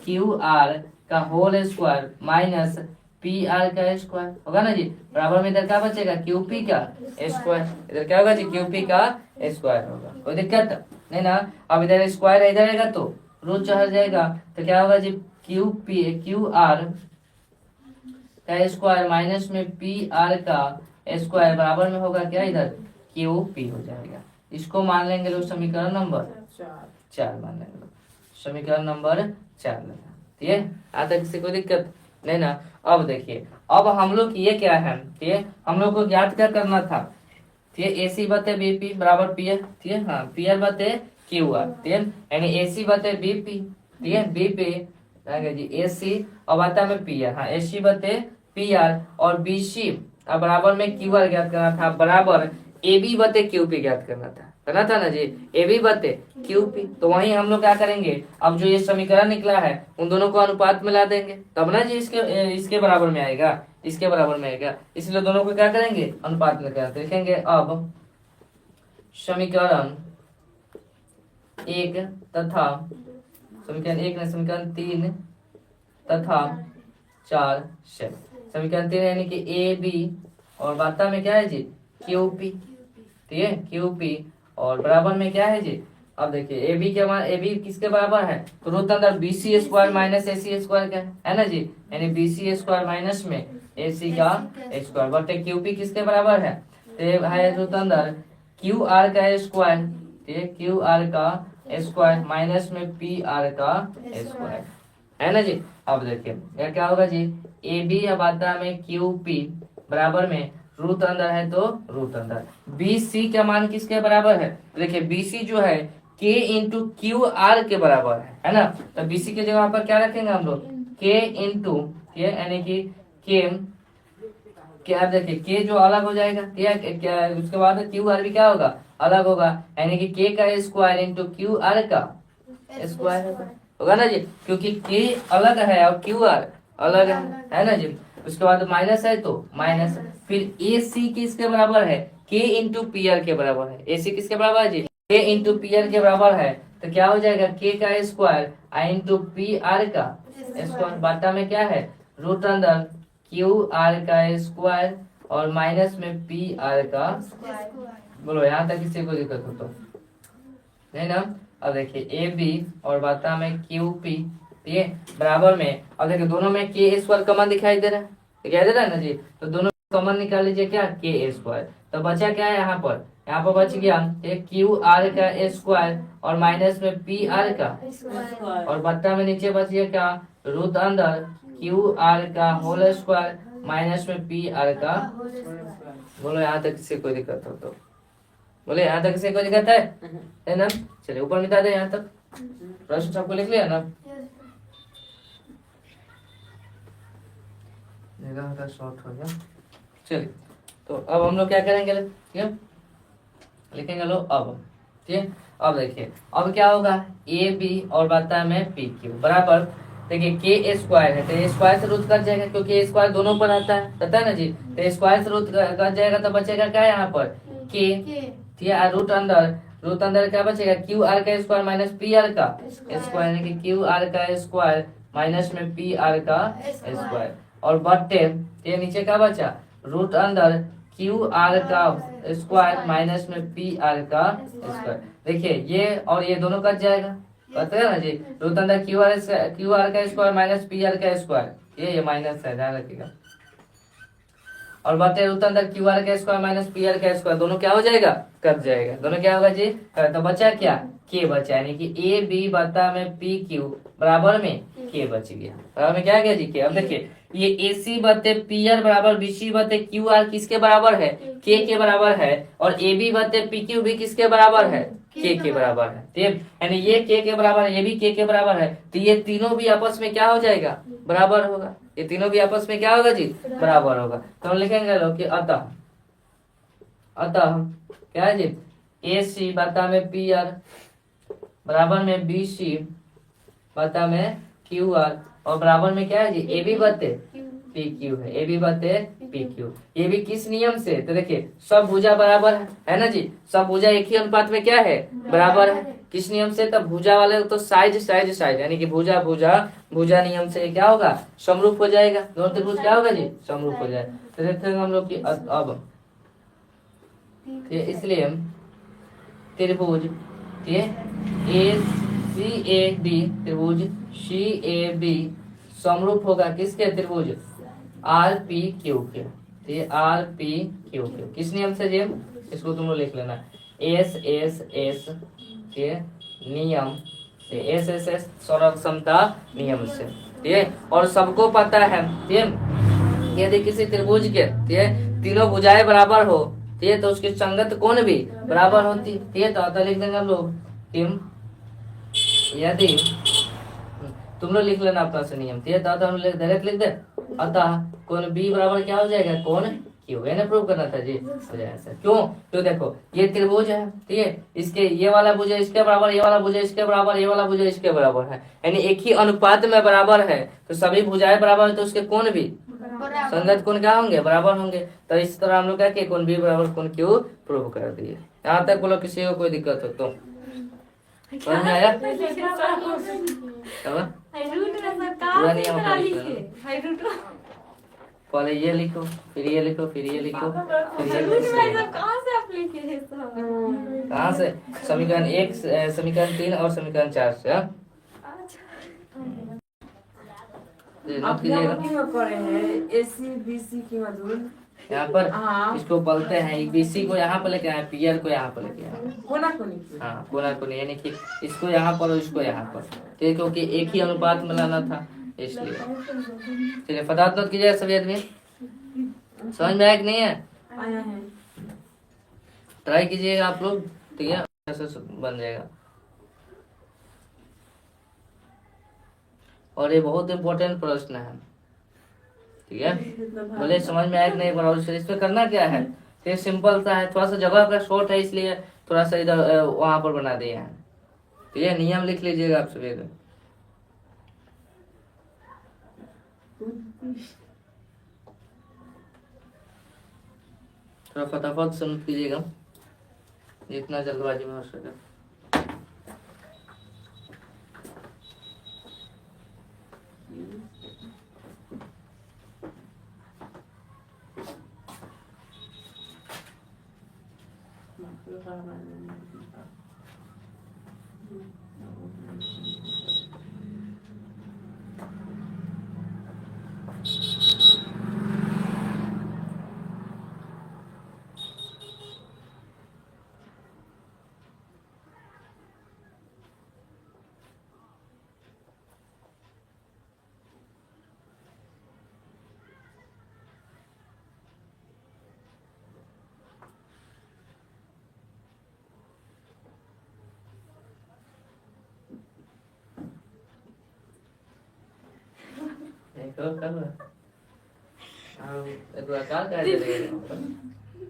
क्यू आर का whole square minus P R का स्क्वायर होगा ना जी। बराबर में इधर क्या बचेगा? क्यू पी का स्क्वायर। इधर क्या होगा जी? क्यू पी का स्क्वायर होगा। कोई दिक्कत नहीं ना? अब इधर स्क्वायर इधर आएगा तो रूट चढ़ जाएगा, तो क्या होगा जी? क्यू आर का स्क्वायर माइनस में पी आर का स्क्वायर बराबर में होगा क्या? इधर क्यू पी हो जाएगा। इसको मान लेंगे लोग समीकरण नंबर 4 मान लेंगे लोग, समीकरण नंबर 4 लेना। ठीक है, आज तक से कोई दिक्कत नहीं ना? अब देखिए, अब हम लोग ये क्या है? ठीक है, हम लोग को ज्ञात क्या करना था? ठीक है, AC बटे BP बराबर पी है। ठीक है, हाँ पी आर बटे क्यू आर। ठीक है, यानी AC बटे BP। ठीक है, बी पे जी AC और आता में पी आर। हाँ AC बटे पी आर और BC अब बराबर में क्यू आर ज्ञात करना था, बराबर AB बटे क्यू पी ज्ञात करना था ना जी। AB बटे क्यू पी, तो वहीं हम लोग क्या करेंगे? अब जो ये समीकरण निकला है उन दोनों को अनुपात में ला देंगे, तब ना जी इसके बराबर में आएगा, इसके बराबर में आएगा। इसलिए दोनों को क्या करेंगे? अनुपात में करेंगे। देखेंगे अब समीकरण 1 तथा समीकरण 1 ने समीकरण 3 तथा 4 से समीकरण 3 यानी कि AB और वार्ता में क्या है जी? Q P. ठीक है, क्यू पी और बराबर में क्या है जी? अब देखिए AB के मान, AB किसके बराबर है? तो रूट अंदर BC square minus AC square का है ना जी। यानी BC स्क्वायर माइनस में AC का स्क्वायर बटे क्यू पी किसके बराबर है? तो है रूट अंदर क्यू आर का स्क्वायर। ठीक है, क्यू आर का स्क्वायर माइनस में पी आर का स्क्वायर है ना जी। अब देखिए यह क्या होगा जी? AB अब आता में क्यू पी बराबर में रूट अंदर है तो रूट अंदर BC का मान किसके बराबर है? देखिए BC जो है K इंटू क्यू आर के बराबर है ना। तो BC की जगह पर क्या रखेंगे हम लोग? K इंटू यानी कि क्या देखिए K जो अलग हो जाएगा क्या उसके बाद क्यू आर भी क्या होगा? अलग होगा, यानी कि K का स्क्वायर इंटू क्यू आर का स्क्वायर होगा ना जी, क्योंकि K अलग है और क्यू आर अलग है ना जी। उसके बाद माइनस है तो माइनस, फिर AC किसके बराबर है? K इंटू पी आर के बराबर है। AC किसके बराबर है जी? K इंटू पी आर के बराबर है, तो क्या हो जाएगा? K का स्क्वायर इंटू पी आर का स्क्वायर बाटा में क्या है? रूट अंदर क्यू आर का स्क्वायर और माइनस में पी आर का। बोलो यहाँ तक किसी को दिक्कत हो तो नहीं ना? अब देखिए AB और बाटा में क्यू पी, ठीक है, बराबर में अब देखिए दोनों में के स्क्वायर कॉमन दिखाई दे रहा है, दिखाई दे रहा है ना जी। तो दोनों कॉमन निकाल लीजिए क्या? के स्क्वायर। तो बचा क्या है यहाँ पर? यहाँ पर बच गया क्यू आर का स्क्वायर और माइनस में पी आर का और बट्टा में नीचे बच गया क्या? रूट अंदर क्यू आर का होल स्क्वायर माइनस में पी आर का। बोलो यहाँ तक किसी कोई दिक्कत हो तो बोले, यहाँ तक किसी कोई दिक्कत है ना? चलिए ऊपर मिटा दे यहाँ तक। प्रश्न सबको लिख लिया ना? जगह का शॉर्ट हो गया। चलिए तो अब हम लोग क्या करेंगे? ठीक है, लिखेंगे लो अब। ठीक है, अब देखिए अब क्या होगा? AB और बाता में PQ बराबर देखिए के स्क्वायर है, तो स्क्वायर से रूट कट जाएगा क्योंकि स्क्वायर दोनों पर आता है, पता है ना जी। तो स्क्वायर से रूट कट जाएगा तो बचेगा क्या यहाँ पर? के। ठीक है, रूट अंदर क्या बचेगा? क्यू आर का स्क्वायर माइनस पी आर का स्क्वायर, यानी कि क्यू आर का स्क्वायर माइनस में पी आर का स्क्वायर और बट्टे ये नीचे क्या बचा? रूट अंदर क्यू आर का स्क्वायर माइनस में पी आर का स्क्वायर। देखिए ये और ये दोनों कट जाएगा, पता है ना जी। रूट अंदर क्यू आर का स्क्वायर माइनस पी आर का स्क्वायर, ये माइनस है, ध्यान रखिएगा। और बटे रूट अंदर क्यू आर का स्क्वायर माइनस पी आर का स्क्वायर, दोनों क्या हो जाएगा, कट जाएगा। दोनों क्या होगा जी, तो बचा क्या, के बचा, यानी कि ए बी बटा में पी क्यू बराबर में के बच गया। बराबर में क्या आ गया जी, के। अब देखिए ये ए सी बटे पी आर बराबर बी सी बटे क्यू आर किसके बराबर है, के बराबर है। और ए बी बटे पी क्यू भी किसके बराबर है, के बराबर है। ठीक, यानी ये के बराबर है, ये भी के बराबर है, तो ये तीनों भी आपस में क्या हो जाएगा, बराबर होगा। ये तीनों भी आपस में क्या होगा जी, बराबर होगा। तो हम लिखेंगे लोग कि अतः क्या है जी, ए सी बटा में पी आर बराबर में बी सी बटा में क्यू आर और बराबर में क्या है जी, ए बी बटे पी क्यू है, ए बी बटे पी क्यू। ये भी किस नियम से, तो देखिए सब भुजा बराबर है ना जी, सब भुजा एक ही अनुपात में क्या है, बराबर है। किस नियम से, तब भुजा वाले तो साइड यानी कि भुजा नियम से क्या होगा, समरूप हो जाएगा। दोनों त्रिभुज क्या होगा जी, समरूप हो जाएगा। तो देखते हैं हम लोग की अब इसलिए त्रिभुज ए सी ए बी, त्रिभुज सी ए बी समरूप होगा किसके, त्रिभुज आर पी क्यू के। तो ये आर पी क्यू के किस नियम से जी, इसको तुम लोग लिख लेना, एस एस एस के नियम से, एस एस एस सौर समता नियम से। ठीक है, और सबको पता है, ठीक है, यदि किसी त्रिभुज के, ठीक है, तीनों भुजाएं बराबर हो, ठीक है, तो उसकी संगत कोण भी बराबर होती। ठीक है, तो लिख देंगे हम लोग, यदि तुम लोग लिख लेना अपना से नियम, ठीक है, तो हम डायरेक्ट लिख दे, अतः कोण बी बराबर क्या हो जाएगा, कोण क्यू। है ना, प्रूव करना था जी, हो जाएगा। क्यों, तो देखो ये त्रिभुज है, ठीक है, इसके ये वाला भुजा इसके बराबर, ये वाला भुजा इसके बराबर, ये वाला भुजा इसके बराबर है, यानी एक ही अनुपात में बराबर है, तो सभी भुजाएं बराबर है, तो उसके कोण भी संगत कोण क्या होंगे, बराबर होंगे। तो इस तरह हम लोग क्या किए, कोण बी बराबर कोण क्यू प्रूव कर दिए। यहाँ तक बोलो, किसी को कोई दिक्कत हो तो समझ में आया, पूरा नियम अपना लिख लेना। पहले ये लिखो, फिर ये लिखो, फिर ये लिखो, फिर ये लिखो। कहाँ से, समीकरण 1, समीकरण 3 और समीकरण 4 से। नोट कीजिएगा यहाँ पर, इसको बोलते हैं बीसी को यहाँ पर लेके आए, पीआर को यहाँ पर लेके आए, हाँ कोना कोनी, यानी कि इसको यहाँ पर और इसको यहाँ पर, ठीक, क्योंकि एक ही अनुपात में लाना था इसलिए। चलिए फटाफट नोट कीजिएगा सभी आदमी, समझ में आया कि नहीं है, आया है, ट्राई कीजिएगा आप लोग, ठीक है, ऐसे बन जाएगा। और ये बहुत इंपॉर्टेंट प्रश्न है, ठीक है, बोले समझ में आया कि नहीं, पर इसमें करना क्या है, ये सिंपल सा है, थोड़ा सा जगह का शॉर्ट है, इसलिए थोड़ा सा इधर वहां पर बना दिया है। ठीक है, नियम लिख लीजिएगा आप सभी, थोड़ा फटाफट सुन कीजिएगा, जितना जल्दबाजी में हो सके।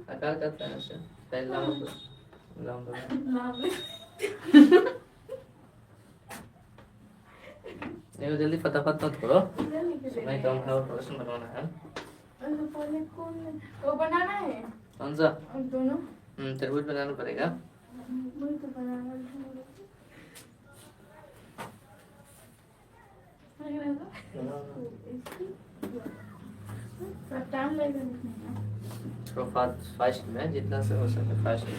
आकार का करता है जल्दी फटाफट मत करो, समय कम है और प्रश्न बनवाना है। वो बनाना है, कौन सा, दोनों त्रिभुज बनाना पड़ेगा। वही तो बनाना टाइम लगेगा, फास्ट में जितना से हो सके फास्ट में।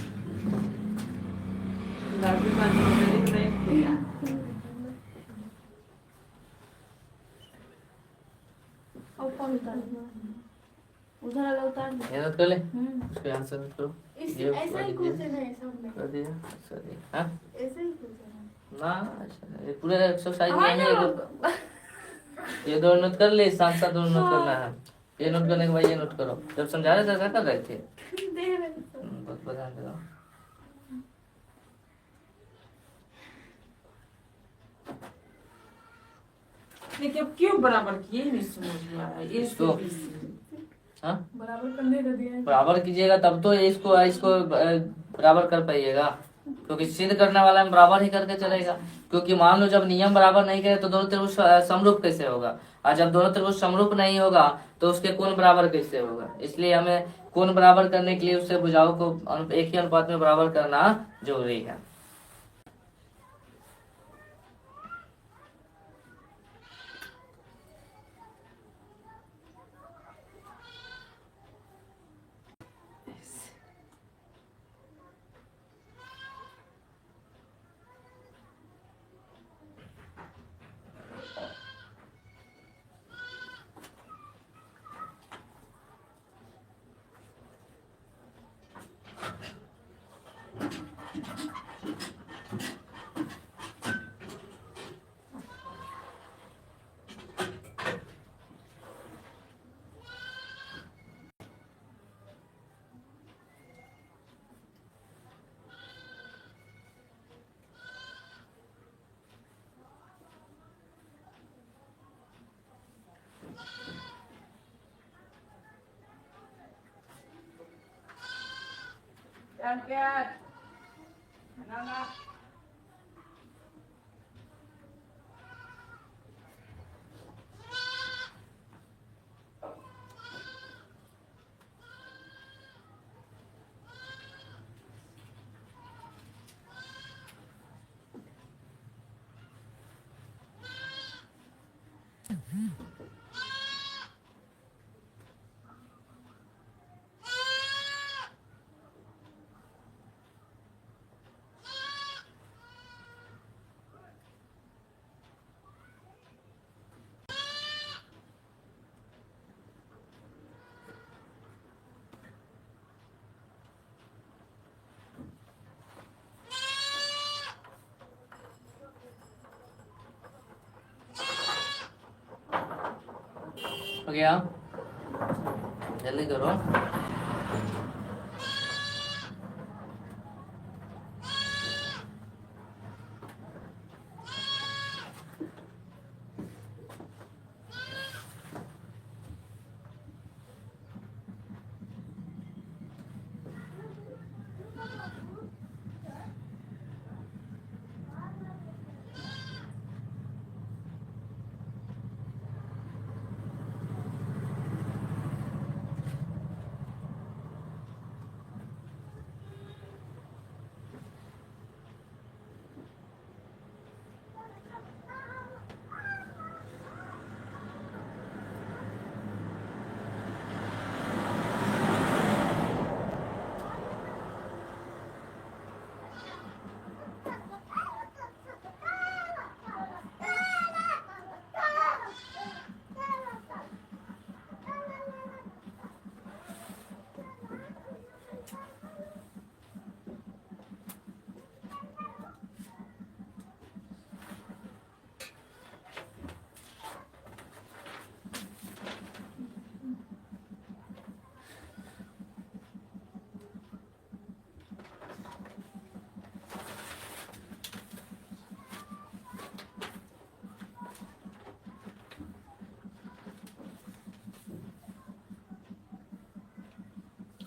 उधर वाला उतार दो। ये नोट कर ले, हम्म। उसको यहाँ से नोट करो। इस ये ऐसा कर ही दीजिए, क्वेश्चन है सब में। कर दिया, कर दिया। हाँ ऐसे ही क्वेश्चन है। ना, अच्छा ये पूरे एक्सरसाइज में हाँ यही है ना। ये दो नोट कर ले, साथ साथ दो नोट करना है। ये नोट करने के बाद ये नोट करो। जब समझा रहे थे क्या कर रहे थे? दे रहे थे। बहुत ध्यान दे रहा हूँ। लेकिन अब क्यों बराबर किए नहीं समझ में आ रहा है। ए से इसको? बी से। हाँ बराबर करने को दिया है। बराबर कीजिएगा तब तो इसको इसको बराबर कर पाइएगा, क्योंकि सिद्ध करने वाला में बराबर ही करके चलेगा। क्योंकि मान लो जब नियम बराबर नहीं करे तो दोनों त्रिभुज समरूप कैसे होगा, और जब दोनों त्रिभुज समरूप नहीं होगा तो उसके कोण बराबर कैसे होगा। इसलिए हमें कोण बराबर करने के लिए उससे भुजाओं को एक ही अनुपात में बराबर करना जरूरी है। हो गया, जल्दी करो।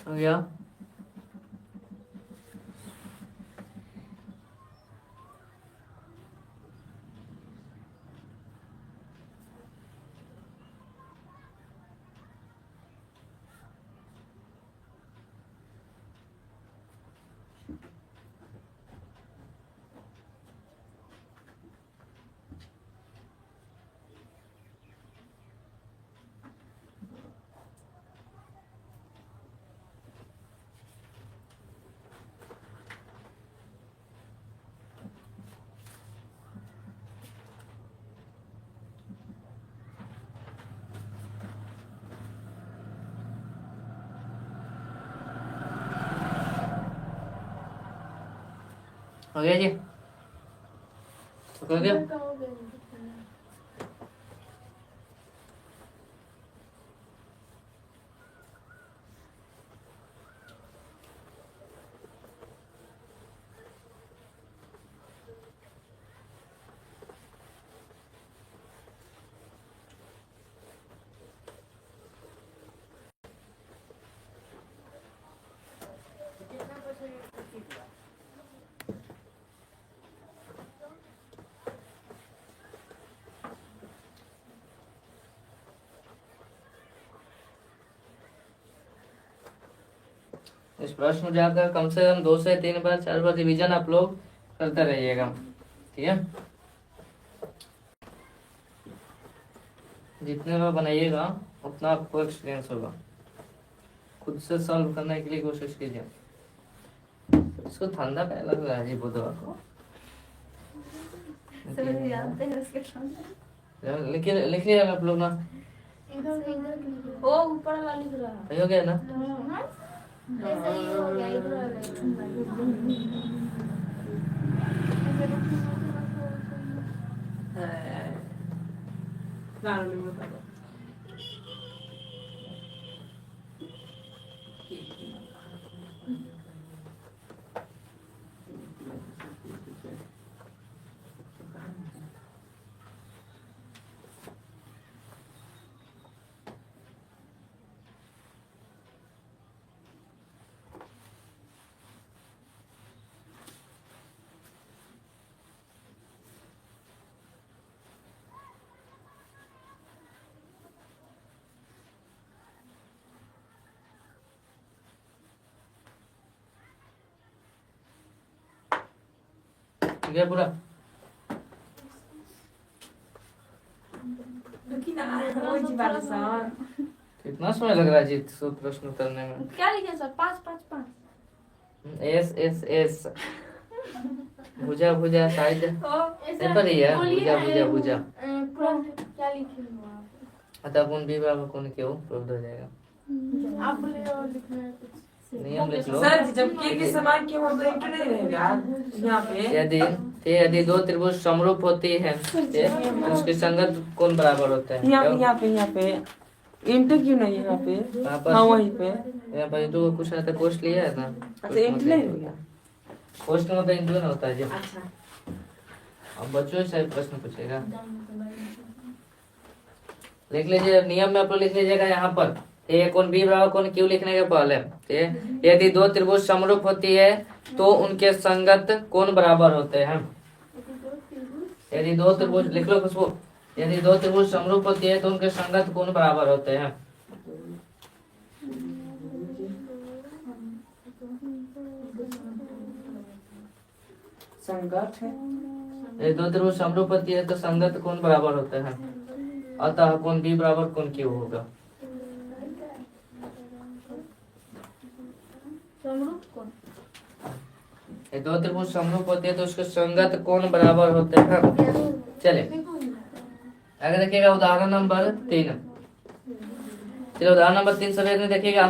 हो गया, हो गया जी? हो गया? का हो गया नहीं कुछ नहीं। इस प्रश्न में जाकर कम से कम 2 से 3 बार 4 बार रिवीजन आप लोग करते रहिएगा, ठीक है? जितने बार बनाइएगा उतना आपको एक्सपीरियंस होगा। खुद से सॉल्व करने के लिए कोशिश कीजिए। इसको ठंडा क्या लग रहा है जी बुधवार को? समझ जानते हैं उसके सामने लिख लिया आप लोग ना? इधर इधर ओ ऊपर वाला लिख रहा है। हो गया ना? ऐसा ही हो गया इधर गाना नहीं बता दो। हो गया पूरा? लेकिन वो जी बात सर कितना समय लग रहा है जी प्रश्न करने में? क्या लिखे सर 5 5 5 एस एस एस भुजा भुजा शायद पेपर ही है। भुजा भुजा भुजा क्या लिखे हो आप? अतः अपन भी बाबा कौन क्यों उपलब्ध हो जाएगा। आप बोले और लिखना है कुछ नियम लिख लो। सर जब के समान के हो तो इंटर नहीं रहेगा यहाँ पे। यदि दो त्रिभुज समरूप होती है तो उसकी संगत कोण बराबर होता है? यहाँ पे इंटर क्यों नहीं है यहाँ पे? हाँ वहीं पे यहाँ पर तो कुछ ना तो पोस्ट लिया है ना। अच्छा इंटर नहीं हो गया। पोस्ट में तो इंटरव्यू ना होता है जी। अच्छा अब बच्चों से प्रश्न पूछेगा, लिख लीजिए। नियम में आप लोग लिख लीजिएगा यहाँ पर ए कोण बी बराबर कोण क्यू लिखने के पहले यदि दो त्रिभुज समरूप होती है तो उनके संगत कोण बराबर होते हैं। यदि दो त्रिभुज लिख लो खुशबू। यदि दो त्रिभुज समरूप होती है तो उनके संगत कोण बराबर होते हैं। संगत है। यदि दो त्रिभुज समरूप होती है तो संगत कोण बराबर होते हैं। अतः कोण बी बराबर कोण क्यू होगा। समरूप कौन? ये दो त्रिभुज समरूप होते हैं तो उसके संगत कोण बराबर होते हैं। चले आगे देखिएगा उदाहरण नंबर 3। चलो उदाहरण नंबर 3 सभी में देखिएगा।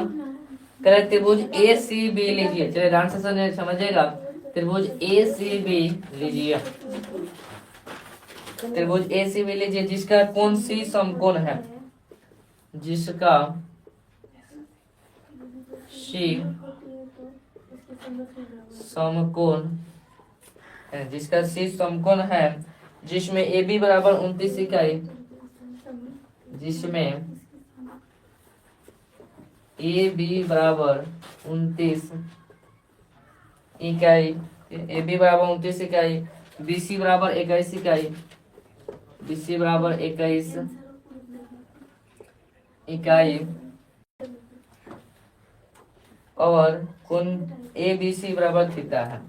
करें त्रिभुज ए सी बी लीजिए। चलिए ध्यान से समझिएगा। त्रिभुज ए सी बी लीजिए। त्रिभुज ए सी बी लीजिए जिसका कोण सी समकोण है। जिसका सी समकोण है। जिसका सी समकोण है जिसमें ए बी बराबर 29 इकाई। जिसमें ए बी बराबर 29 इकाई। ए बी बराबर 29 इकाई। बी सी बराबर 21 इकाई। बी सी बराबर 21 इकाई और कोण ए बी सी बराबर थीटा है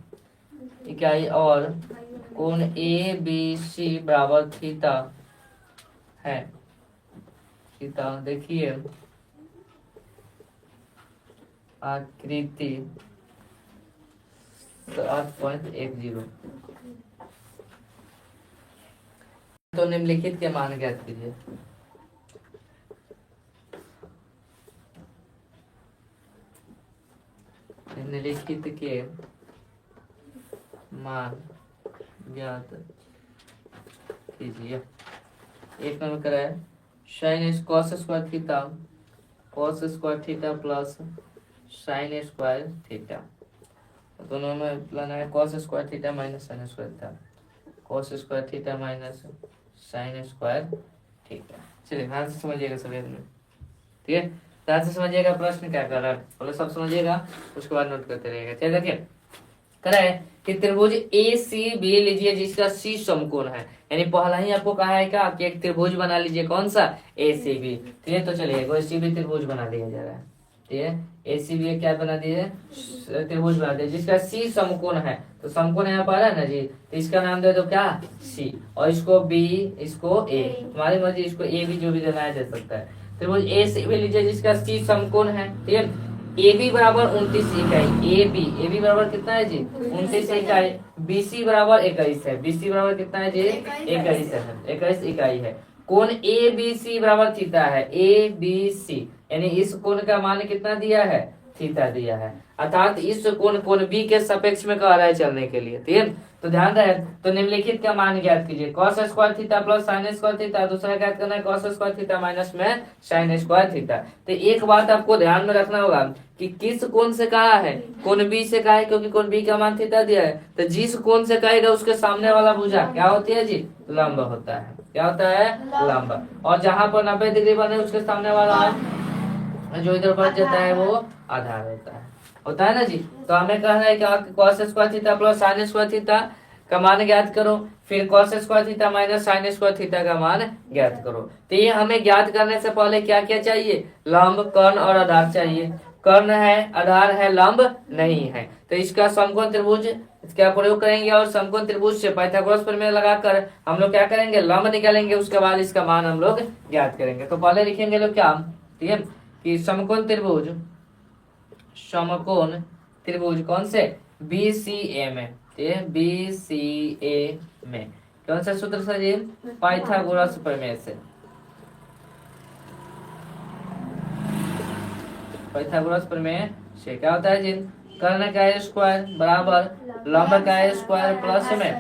इकाई और कोण ए बी सी बराबर थीटा है। थीटा देखिए आकृति 8.10। तो निम्नलिखित के मान ज्ञात कीजिए। निम्नलिखित के मान ज्ञात कीजिए। एक नंबर करा है sine cos square theta, cos square theta plus sine square theta, दोनों में लाना है cos square theta minus sine square theta, cos square theta minus sine square theta. चलिए ध्यान से समझिएगा सभी में, ठीक है। ध्यान से समझिएगा प्रश्न क्या कर रहा है, पहले सब समझिएगा उसके बाद नोट करते रहिएगा। चलिए देखिए करा है कि त्रिभुज ए सी बी लीजिए जिसका सी समकोण है, यानी पहला ही आपको कहा है क्या कि एक त्रिभुज बना लीजिए, कौन सा, ए सी बी। ठीक है, तो चलिए कोई सी बी त्रिभुज बना दिया जा रहा है, ठीक है। ए सी बी क्या बना दिए, त्रिभुज बना दिए जिसका सी समकोण है, तो समकोण यहाँ पर है ना जी, तो इसका नाम दे दो क्या, सी, और इसको बी, इसको ए, तुम्हारी मर्जी, इसको ए भी जो भी देना है दे सकता है। त्रिभुज ए सी बी लीजिए जिसका सी समकोण है, ठीक है। ए बी बराबर 29 इकाई, ए बी बराबर कितना है जी, 29 इकाई, बी सी बराबर 21 है, बी सी बराबर कितना है जी, 21 है, 21 इकाई है। कोण ए बी सी बराबर थीटा है, ए बी सी, यानी इस कोण का मान कितना दिया है, थीटा दिया है, अर्थात इस कोण बी के सापेक्ष में कह रहा है चलने के लिए, ठीक है। तो ध्यान रहे, तो निम्नलिखित का मान ज्ञात कीजिए, cos square theta plus sin square theta, दूसरा ज्ञात करना है cos स्क्वायर थीटा माइनस में sin स्क्वायर थीटा। तो एक बात आपको ध्यान में रखना होगा कि किस कोण से कहा है, कोण बी से कहा है, क्योंकि कोण बी का मान थीटा दिया है, तो जिस कोण से कहेगा उसके सामने वाला भुजा क्या होती है जी, लंब होता है, क्या होता है, लंब। और जहां पर 90 डिग्री बने उसके सामने वाला जो इधर बच जाता है वो आधार होता है ना जी। तो हमें कहना है कि cos square theta plus sin square theta का मान ज्ञात करो, फिर cos square theta minus sin square theta का मान ज्ञात करो। तो ये हमें ज्ञात करने से पहले क्या क्या चाहिए, लंब, कर्ण और आधार चाहिए। कर्ण है, आधार है, लंब नहीं है, तो इसका समकोण त्रिभुज क्या प्रयोग करेंगे, और समकोण त्रिभुज से पाइथागोरस प्रमेय लगाकर हम लोग क्या करेंगे, लंब निकालेंगे, उसके बाद इसका मान हम लोग ज्ञात करेंगे। तो पहले लिखेंगे लोग क्या, ठीक है, कि समकोण त्रिभुज कौन से, बी सी ए में, ठीक है, बी सी ए में कौन सा सूत्र से जी, पाइथागोरस प्रमेय से, पाइथागोरस प्रमेय से क्या होता है जी, कर्ण का स्क्वायर बराबर लंब का स्क्वायर प्लस में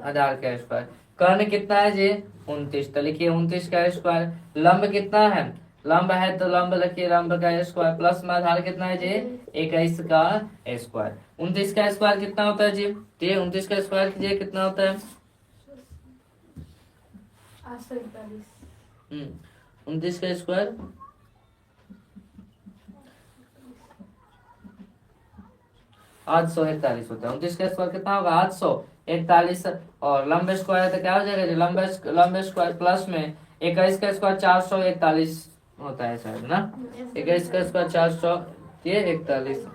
आधार का स्क्वायर। कर्ण कितना है जी, 29, तो लिखिए 29 का स्क्वायर, लंब कितना है, लंब है तो लंब लिखिए लंब का स्क्वायर, प्लस में आधार कितना है जी, 21 का स्क्वायर। 29 का स्क्वायर कितना होता है जी, ठीक है, 29 का स्क्वायर कीजिए कितना होता है, 29 का स्क्वायर 841 होता है। 29 का स्क्वायर कितना होगा, 841, और लंब स्क्वायर तो क्या हो जाएगा जी, लंब स्क्वायर प्लस में 21 का स्क्वायर 441 होता है शायद ना, 21 का स्क्वायर 441,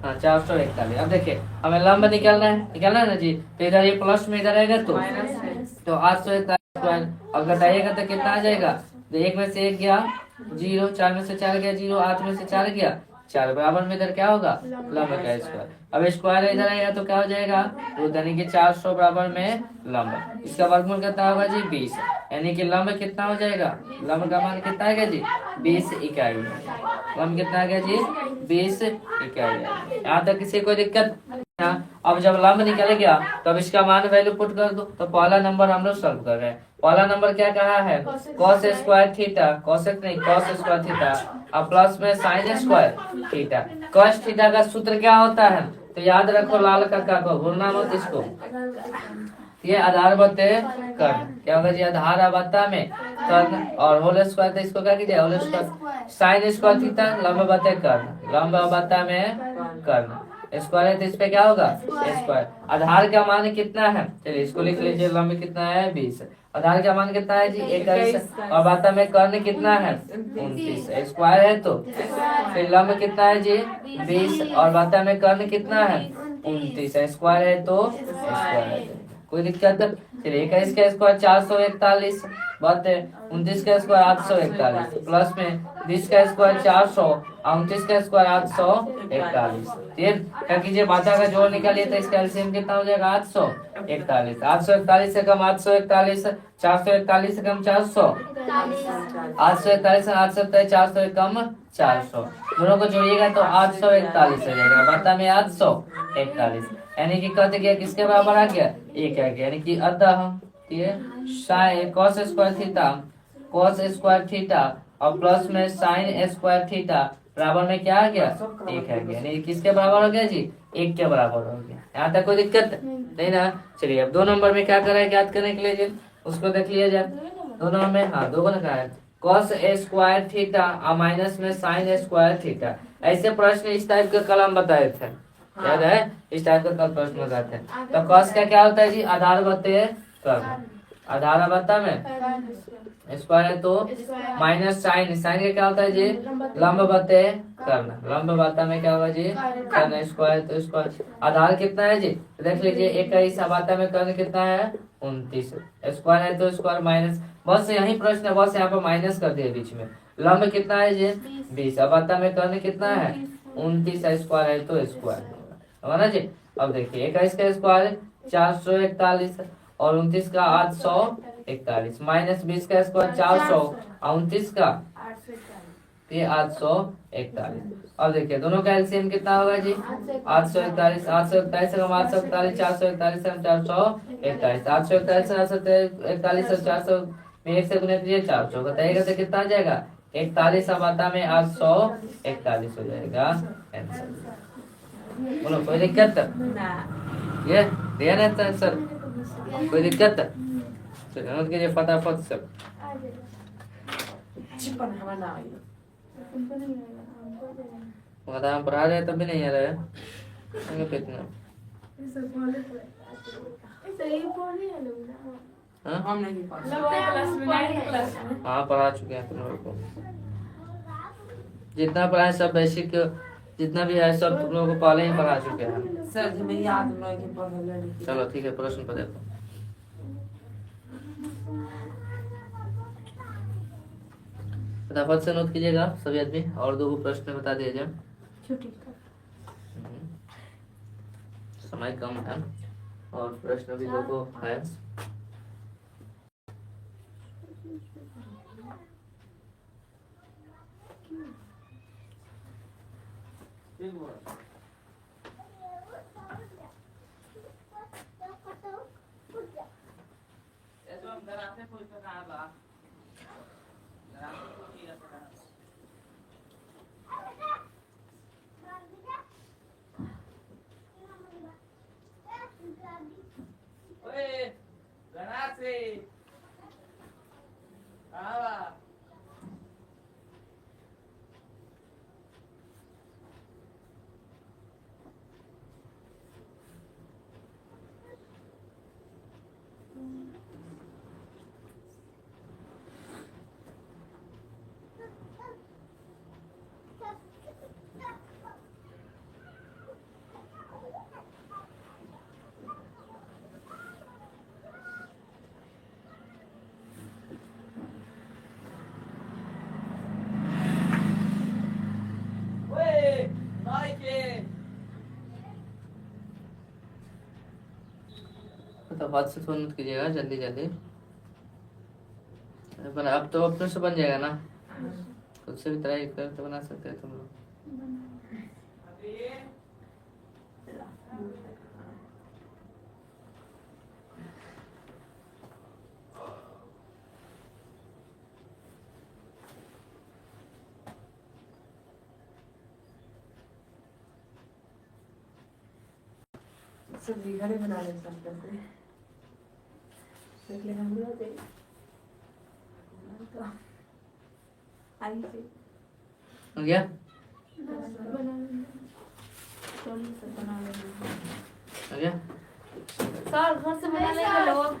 हाँ 441। अब देखिए हमें लंब निकालना है ना जी, तो इधर ये प्लस में इधर आएगा तो 841 स्क्वायर, अब घटाइएगा तो कितना आ जाएगा, तो 1 में से 1 गया 0, 4 में से 4 गया 0, 8 में से 4 गया 4, बराबर में इधर क्या होगा, लंब का स्क्वायर। अब स्क्वायर इधर आएगा तो क्या हो जाएगा, तो यानी कि 400 बराबर में लंब, इसका वर्गमूल कितना होगा जी, 20, यानी कि लंब कितना हो जाएगा, लंब का मान कितना आएगा जी, 20 इकाई, लंब कितना आ गया जी, 20 इकाई। यहाँ तक किसी कोई दिक्कत, अब जब लंब निकल गया तो अब इसका मान वैल्यू पुट कर दो। तो पहला नंबर हम लोग सॉल्व कर रहे हैं, पहला नंबर क्या कहा है, cos square theta, cos square theta, अब प्लस में sin square theta. cos theta का सूत्र क्या होता है, तो याद रखो, लाल काका को भूलना मत इसको, ये आधार बते कर्ण, क्या होगा जी, आधार बता में कर्ण, और होल स्क्वायर, तो इसको क्या कीजिए, whole square, sin square theta, लंब बते कर्ण, लंब बता में कर्ण, स्क्वायर है तो इस पे क्या होगा, स्क्वायर। आधार का मान कितना है, चलिए इसको लिख लीजिए, लंब कितना है 20, आधार का मान कितना है जी 21, और बाता में कर्ण कितना है 29, स्क्वायर है तो फिर लंब कितना है जी 20, और बाता में कर्ण कितना है 29, स्क्वायर है तो स्क्वायर है, कोई दिक्कत। चलिए 21 का स्क्वायर 441, बात है 29 का स्क्वायर 841, प्लस में 20 का स्क्वायर 400, 29 का स्क्वायर 841, ठीक, क्या कीजिए बाता का जोड़ निकालिए तो इसका एलसीएम कितना हो जाएगा 841, 841 से कम 841, 441 से कम 441, 841 400 कम 400, दोनों को जोड़िएगा तो 841 हो जाएगा। बता में 841, यानी कि कट गया, किसके बराबर आ गया? 1 आ गया, यानी कि अतः ठीक है साइन cos स्क्वायर थीटा और प्लस में साइन स्क्वायर थीटा बराबर में क्या आ गया? 1 आ गया, यानी किसके बराबर हो गया जी? 1 के बराबर हो गया। यहाँ तक कोई दिक्कत नहीं ना? चलिए अब 2 नंबर में क्या कर रहा है ज्ञात करने के लिए जी, उसको देख लिया जाए। 2 नंबर में हाँ 2 ने कहा है cos स्क्वायर थीटा और माइनस में साइन स्क्वायर थीटा। ऐसे प्रश्न इस टाइप के कलम बताए थे, याद है? इस टाइप का कल प्रश्न बताए थे। तो cos का क्या होता है जी? आधार बते कर्म, आधार बता में स्क्वायर है तो माइनस साइन, साइन का क्या होता है जी? लंब बते करना, लंब बता में क्या होगा जी? कर्ण स्क्वायर तो स्क्वायर। आधार कितना है जी? देख लीजिए 21, बाता में कर्ण कितना है? 29, स्क्वायर है तो स्क्वायर माइनस, बस यही प्रश्न है, बस यहाँ पर माइनस कर दिए बीच में। लंब कितना है जी? 20, बाता में कर्ण कितना है? 29, स्क्वायर है तो स्क्वायर होगा ना जी। अब देखिए 21 का स्क्वायर 441 और 29 का 841, माइनस 20 का स्क्वायर 400 और 29 का 841। अब देखिए दोनों का एलसीएम कितना होगा जी? 841, 841 से हम 841, 441 से हम 441, 841 से 841 और 400 में 1 से गुणा कीजिए 400, बताइएगा तो कितना आ जाएगा? 41 अब आता में 841 हो जाएगा आंसर। बोलो कोई दिक्कत? ये दिया ना था सर, कोई दिक्कत? चलिए नोट कीजिए फटाफट सब। चिपन हवा ना आई। बता हम पढ़ा रहे तब भी नहीं आ रहा है कितना। हाँ हम नहीं पढ़ा। हाँ पढ़ा चुके हैं तुम लोगों को, जितना पढ़ा है सब बेसिक जितना भी है सब तुम लोगों को पहले ही पढ़ा चुके हैं सर जी मैं याद नहीं पढ़ा। चलो ठीक है प्रश्न पर देखो। फटाफट से नोट कीजिएगा सभी आदमी, और 2 प्रश्न बता दिए जाए। समय कम है और प्रश्न भी 2 है। तो हाथ से थोड़ा नोट कीजिएगा जल्दी जल्दी, पर अब तो अपने से बन जाएगा ना, खुद से भी ट्राई कर तो बना सकते हैं तुम लोग। सब्जी घरे बना ले सकते हैं। देख ले हम लोग दे। तो आई से हो गया? हो गया? सर घर से बना लेंगे लोग,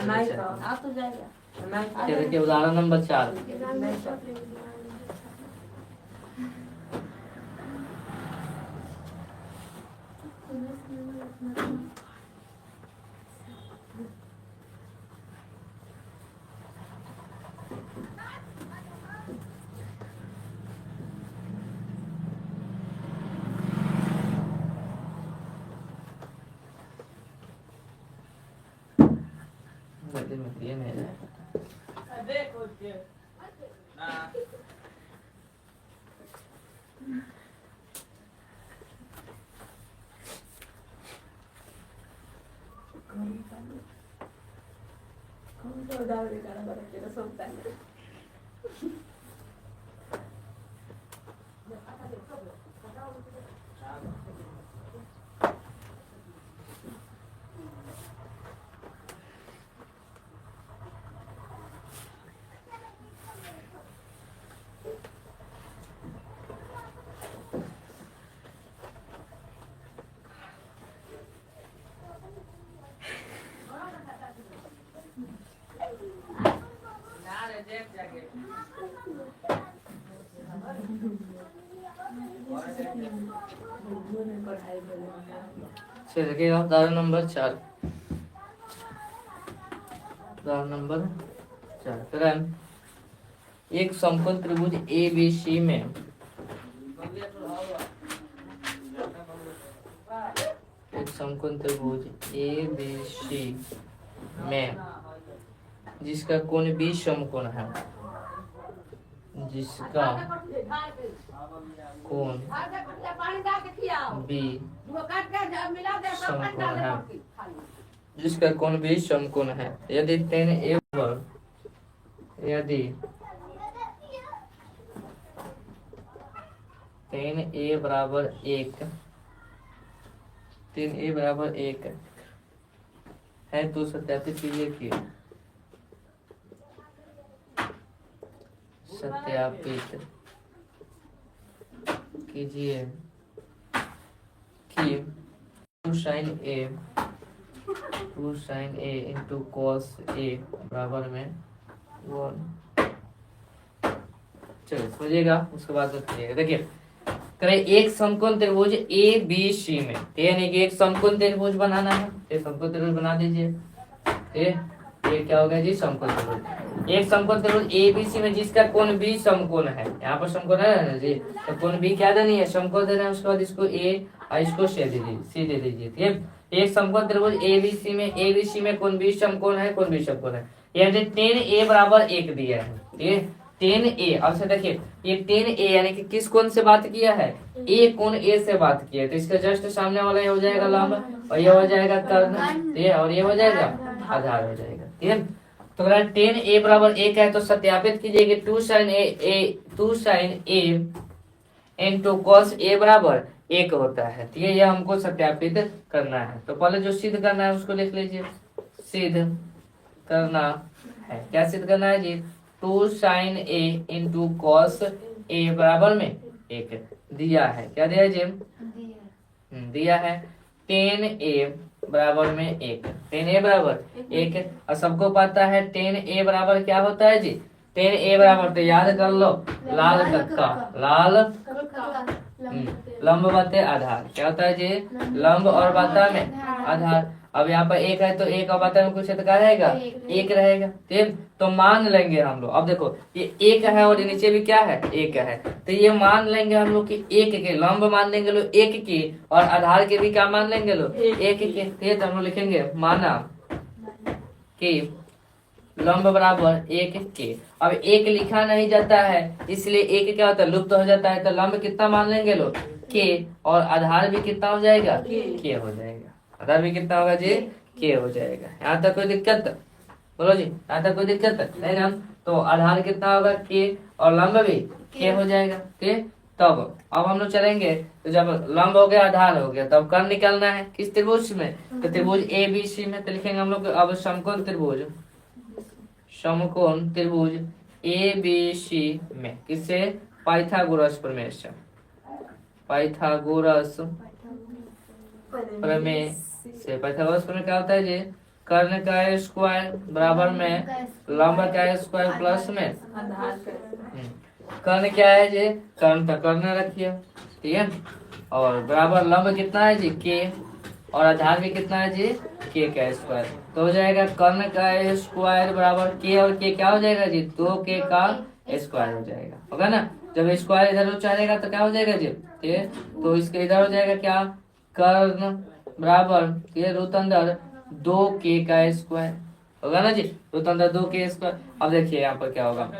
नहीं तो आ तो जाएगा। नहीं ये देखिए उदाहरण नंबर 4। ये मेरा चलिए देखिएगा उदाहरण नंबर 4। उदाहरण नंबर 4 करें। एक समकोण त्रिभुज ए बी सी में एक समकोण त्रिभुज ए बी सी में जिसका कोण बी समकोण है, जिसका कोण बी समकोण है, जिसका कोण भी समकोण है, यदि tan A बराबर 1 है तो सत्यापित कीजिए कि two sine A into cos A बराबर में 1। चलो समझिएगा, उसके बाद बताइएगा। देखिए करें एक समकोण त्रिभुज ए बी सी में, यानी कि एक समकोण त्रिभुज बनाना है। एक समकोण त्रिभुज बना दीजिए। ये क्या हो गया जी? समकोण त्रिभुज। एक समकोण त्रिभुज ए बी सी में जिसका कोण बी समकोण है, यहाँ पर समकोण है ना जी, तो कोण बी क्या देनी है? समकोण देना है। उसके बाद इसको ए और इसको सी दे दीजिए। ठीक है, एक समकोण त्रिभुज ए बी सी में कोण बी समकोण है, कोण बी समकोण है। यानी tan A बराबर 1 दिया है। ये tan A, अब से देखिए ये tan A यानी कि किस कोण से बात किया है? A कोण A से बात किया है, तो इसका जस्ट सामने वाला ये हो जाएगा लंब और ये हो जाएगा कर्ण, और ये हो जाएगा आधार हो जाएगा। ठीक है, तो अगर tan A बराबर 1 है तो सत्यापित कीजिए कि 2 sin A into cos A बराबर 1 होता है। ठीक है, यह हमको सत्यापित करना है। तो पहले जो सिद्ध करना है उसको लिख लीजिए। सिद्ध करना है, क्या सिद्ध करना है जी? 2 sin A into cos A बराबर में 1 दिया है। क्या दिया है जी? दिया है tan A बराबर में 1। tan A बराबर 1 और सबको पता है tan A बराबर क्या होता है जी? tan A बराबर, तो याद कर लो, लाल कक्का, लाल लंब बटे आधार। क्या होता है जी? लंब और बटा में आधार। अब यहाँ पर 1 है तो 1 और बटा में कुछ क्या रहेगा? 1 रहेगा। ठीक, तो मान लेंगे हम लोग। अब देखो ये 1 है और नीचे भी क्या है? 1 है, तो ये मान लेंगे हम लोग कि 1 के लंब मान लेंगे लोग 1 की, और आधार के भी क्या मान लेंगे लोग? 1 के। ठीक, तो हम लोग लिखेंगे माना कि लंब बराबर 1 के। अब 1 लिखा नहीं जाता है, इसलिए 1 क्या होता है? लुप्त हो जाता है। तो लंब कितना मान लेंगे लोग? के, और आधार भी कितना हो जाएगा? के हो जाएगा। आधार भी कितना होगा जी? के हो जाएगा। यहाँ तक कोई दिक्कत? बोलो जी, यहाँ तक कोई दिक्कत नहीं ना? तो आधार कितना होगा? के, और लंब भी के हो जाएगा। ठीक, तब अब हम लोग चलेंगे, तो जब लंब हो गया आधार हो गया, तब कर्ण निकालना है। किस त्रिभुज में? तो त्रिभुज ए बी सी में। तो लिखेंगे हम लोग अब समकोण त्रिभुज, समकोण त्रिभुज ए बी सी में किससे? पाइथागोरस प्रमेय से। पाइथागोरस प्रमेय से। पाइथागोरस प्रमेय क्या होता है जी? कर्ण का स्क्वायर बराबर में लंब का स्क्वायर प्लस में कर्ण क्या है जी? कर्ण तक कर्ण रखिए। ठीक है, और बराबर लंब कितना है जी? के, और आधार भी कितना है जी? के का स्क्वायर। तो हो जाएगा कर्ण का स्क्वायर बराबर के, और के क्या हो जाएगा जी? 2k का स्क्वायर हो जाएगा। होगा ना? जब स्क्वायर इधर उचारेगा तो क्या हो जाएगा जी? ठीक है, तो इसके इधर हो जाएगा क्या? कर्ण बराबर ये रूट अंदर 2k का स्क्वायर। होगा ना जी। रूट अंदर 2k²। अब देखिए यहाँ पर क्या होगा,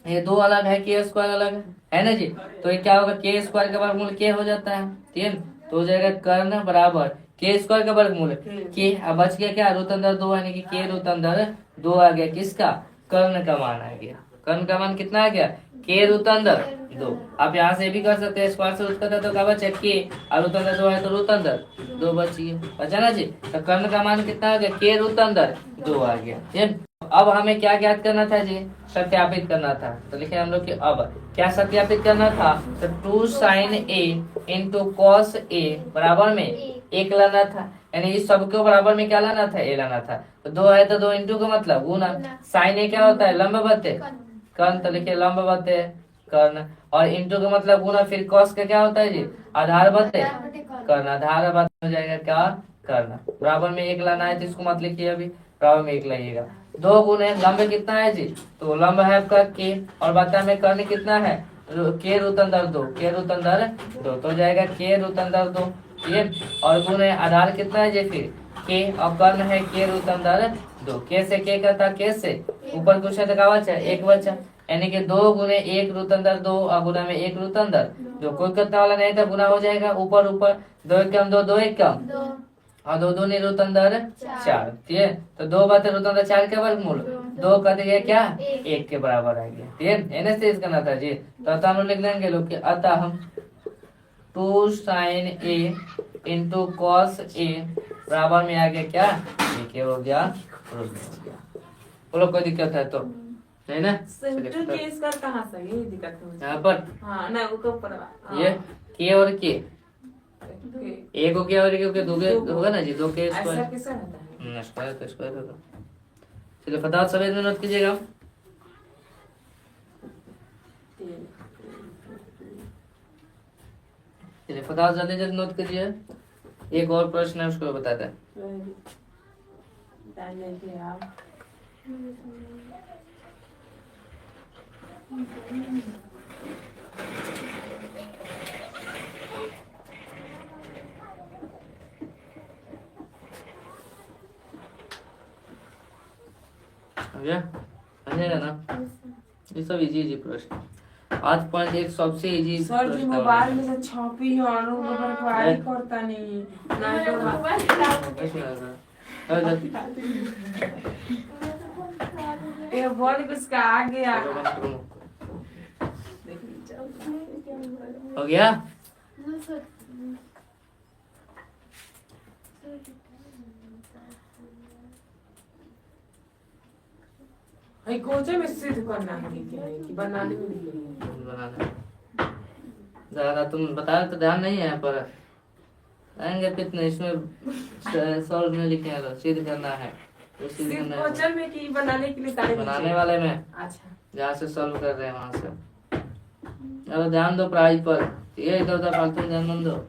ये 2 अलग है, k² अलग है ना जी। तो ये क्या होगा, k² का वर्गमूल k हो जाता है, ठीक है। तो हो जाएगा कर्ण बराबर k² का वर्गमूल k। अब बच गया क्या, रूट अंदर 2 यानी कि k रूट अंदर 2 आ गया, किसका, कर्ण का मान आ गया। कर्ण का मान कितना आ गया, k रूट अंदर 2। आप यहाँ से भी कर सकते हैं, स्क्वायर से रूट करते तो क्या बचा k, और रूट अंदर 2 है तो रूट अंदर 2 बच गया, बचा ना जी। तो कर्ण का मान कितना आ गया, k रूट अंदर 2 आ गया, ठीक है। अब हमें क्या ज्ञात करना था जी, सत्यापित करना था। तो लिखे हम लोग कि अब क्या सत्यापित करना था, तो 2 sin a into cos a बराबर में 1 लाना था, यानी इस सबको बराबर में क्या लाना था, a लाना था। तो 2 है तो 2 इंटू का मतलब गुना, sin a क्या होता है, लंबवत कर्ण, तो लिखे लंबवत कर्ण, और इंटू का मतलब गुना, फिर cos का क्या होता है जी, आधारवत कर्ण, आधारवत हो जाएगा क्या, कर्ण। बराबर में 1 लाना है तो इसको मत लिखिए अभी, बराबर में 1 लाइएगा। 2 गुने लंब कितना है जी, तो लंब है आपका k, और बता में कर्ण कितना है, k रूट अंदर 2, k रूट अंदर 2, तो हो जाएगा k रूट अंदर 2, ठीक है। और गुने आधार कितना है जी, फिर k, और कर्ण है k रूट अंदर 2, k से k का था, k से ऊपर कुछ है तो क्या बचा, 1 बचा, यानी कि 2 गुने 1 रूट अंदर 2, और गुना में 1 रूट अंदर 2, कोई कितना वाला नहीं था, गुना हो जाएगा ऊपर ऊपर, 2 1 कम 2, 2 1 कम, और 2 2 रूट अंदर 4, ठीक है। तो 2 बातें रूट अंदर 4 के वर्गमूल, 2 कट गया क्या, 1 के बराबर आ गया, ठीक है। एनएस से करना था जी। तो अतः हम लोग लिख लेंगे लोग कि अतः हम 2 sin a into cos a बराबर में आ गया क्या, ये हो गया, रूट में हो गया। बोलो कोई दिक्कत है तो नहीं ना, सेंटर के इसका कहाँ से, यही दिक्कत है मुझे। यहाँ पर हाँ ना, वो ऊपर वाला। ये k और k, ओके। एक हो गया और एक हो गया, 2 के होगा ना जी, 2 के ऐसा स्क्वायर, कैसे होता है? स्क्वायर तो स्क्वायर होगा। चलिए फटाफट सभी में नोट कीजिएगा। चलिए फटाफट जल्दी जल्दी नोट कीजिए, एक और प्रश्न है उसको बताते हैं। हो गया, समझेगा ना, ये सब इजी इजी प्रश्न। 8.1 सबसे इजी सर जी प्रश्न मोबाइल में से छपी है और वो रिक्वायरी करता नहीं ना, तो मोबाइल ये बोल कुछ का आ गया। हो गया। ये कोचे में सिद्ध करना है कि बनाने में लिखे हैं। बनाना ज्यादा तुम बता तो ध्यान नहीं है, पर आएंगे कितने इसमें सॉल्व में लिखे हैं, सिद्ध करना है तो सिद्ध सिर्फ करना है, कोचर में कि बनाने के लिए सारे बनाने वाले में अच्छा जहाँ से सॉल्व कर रहे हैं वहां से। अरे ध्यान दो पढ़ाई पर, ये इधर उधर फालतू ध्यान मत दो।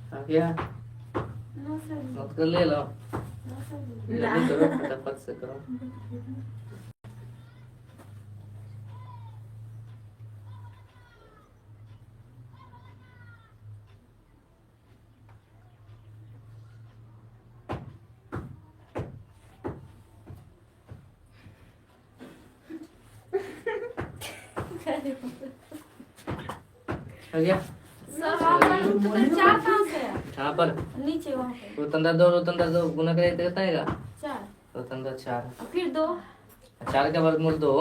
आ गया, नोट कर ले लो। जल्दी करो, फटाफट से करो। हो गया? सर वहाँ पर उत्तर 4 कहाँ से है? यहाँ पर नीचे वहाँ पे रोतन दो गुना करे तो कितना आएगा? 4 रोतन 4, और फिर 2 4 का वर्गमूल 2।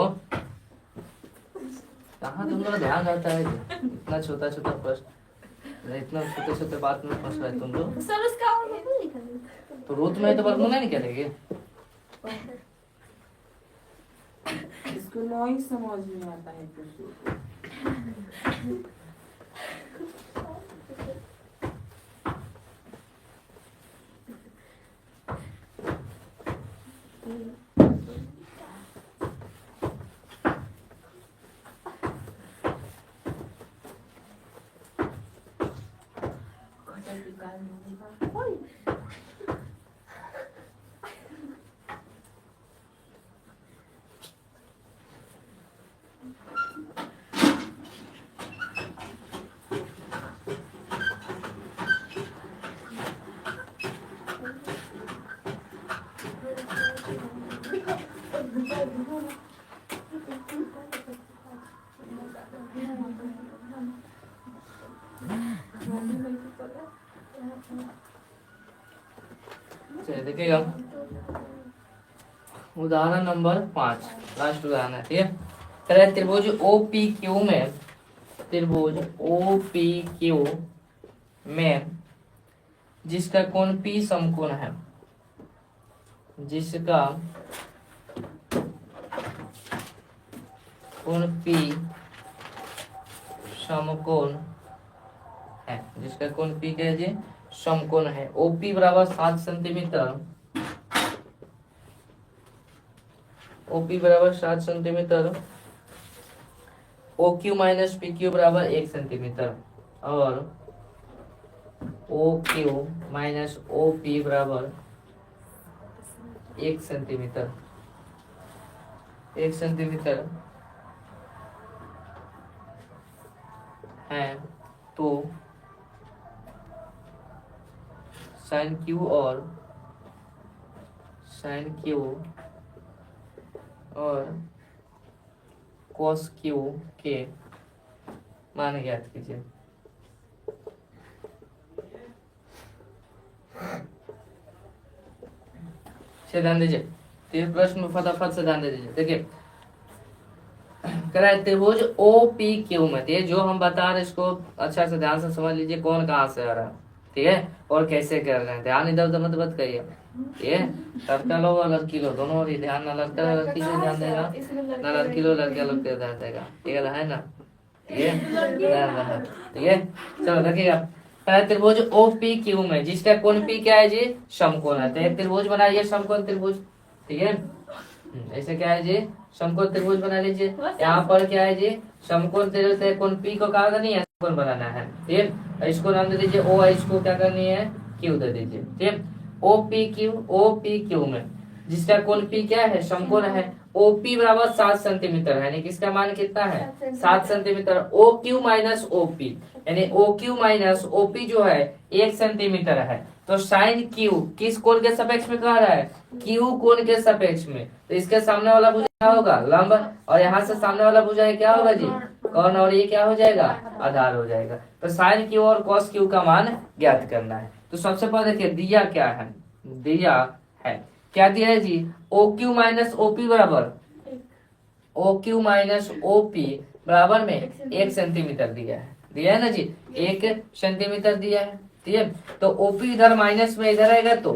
कहाँ तुम लोग ध्यान रहता है? इतना छोटा छोटा प्रश्न, इतना छोटे छोटे बात में फंस रहे तुम लोग। सर उसका और नहीं लिखा है। तो रूट में तो वर्गमूल नहीं करेंगे। इसको नहीं समझ में आता है कुछ। चलिए देखिएगा, उदाहरण नंबर 5, लास्ट उदाहरण है। ठीक है, कह रहा है त्रिभुज OPQ में, त्रिभुज OPQ में जिसका कोण P समकोण है, जिसका कोण P समकोण है, जिसका कोण P क्या है जी? समकोण है। OP बराबर 7 सेंटीमीटर, OP बराबर 7 सेंटीमीटर, OQ माइनस PQ बराबर 1 सेंटीमीटर, और OQ माइनस OP बराबर 1 सेंटीमीटर, 1 सेंटीमीटर है, तो साइन Q और कॉस Q के मान ज्ञात कीजिए। ध्यान दीजिए, तो ये प्रश्न फटाफट से ध्यान दे दीजिए। देखिए, कह रहा है त्रिभुज OPQ में, ये जो हम बता रहे इसको अच्छा से ध्यान से समझ लीजिए, कौन कहाँ से आ रहा है, ठीक है, और कैसे कर रहे हैं। ध्यान इधर उधर मत करिए, ठीक है। लड़का लो और लड़की लो दोनों और ध्यान, ना लड़का लड़की से ध्यान देगा, ना लड़की लो लड़का लोग के ध्यान देगा, ठीक है ना, ठीक है, ठीक है। चलो देखिएगा, पहले त्रिभुज OPQ में जिसका कोण P क्या है जी? समकोण है। तो एक त्रिभुज बनाइए, समकोण त्रिभुज, ठीक है। ऐसे क्या है जी? समकोण त्रिभुज बना लीजिए। यहाँ पर क्या है जी? समकोण त्रिभुज से कोण P को क्या करनी है? समकोण बनाना है, ठीक है। इसको नाम दे दीजिए O, इसको क्या करनी है? Q दे दीजिए, ठीक है। OPQ में जिसका कोण P क्या है? समकोण है। OP बराबर 7 सेंटीमीटर है, यानी किसका मान कितना है? 7 सेंटीमीटर। OQ माइनस OP, यानी OQ माइनस OP जो है 1 सेंटीमीटर है। तो साइन Q किस कोण के सापेक्ष में कह रहा है? Q कोण के सापेक्ष में। तो इसके सामने वाला भुजा क्या होगा? लंब, और यहाँ से सामने वाला भुजा क्या होगा जी? कौन, और ये क्या हो जाएगा? आधार हो जाएगा। तो साइन Q और कॉस Q का मान ज्ञात करना है। तो सबसे पहले देखिए दिया क्या है, दिया है क्या दिया है जी? OQ माइनस OP बराबर, OQ माइनस OP बराबर में 1 सेंटीमीटर दिया है ना जी, 1 सेंटीमीटर दिया है, ठीक है। तो OP इधर माइनस में इधर आएगा तो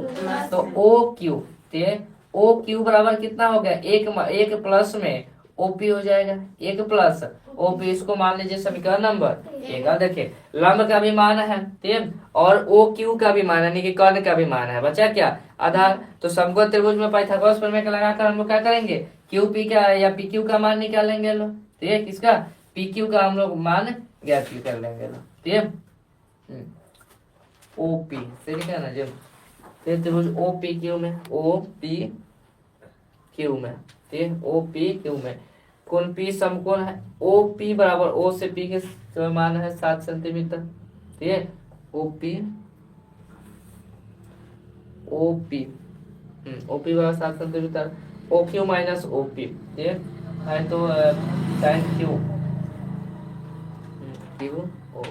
OQ, ठीक है। OQ बराबर कितना हो गया? 1 प्लस में OP हो जाएगा, 1 प्लस OP, इसको मान लीजिए समीकरण नंबर 1। देखिए लंब का भी मान है, ठीक है, और OQ का भी मान है, यानी कि कर्ण का भी मान है। बचा क्या? आधार। तो समकोण त्रिभुज में पाइथागोरस प्रमेय का लगाकर हम लोग क्या करेंगे? QP का या PQ का मान निकालेंगे लोग, ठीक है। किसका? PQ का हम लोग मान ज्ञात कर लेंगे लोग, ठीक है। OP से लिखा ना जब ठीक है, त्रिभुज ओ पी क्यू में, ओ पी क्यू में, ठीक है, ओ पी क्यू में कोण पी समकोण है, ओ पी बराबर ओ से पी के मान है 7 सेंटीमीटर, ठीक है, ओ पी बराबर 7 centimetre, O Q minus O P, ठीक है, तो साइन क्यू क्यू ओ,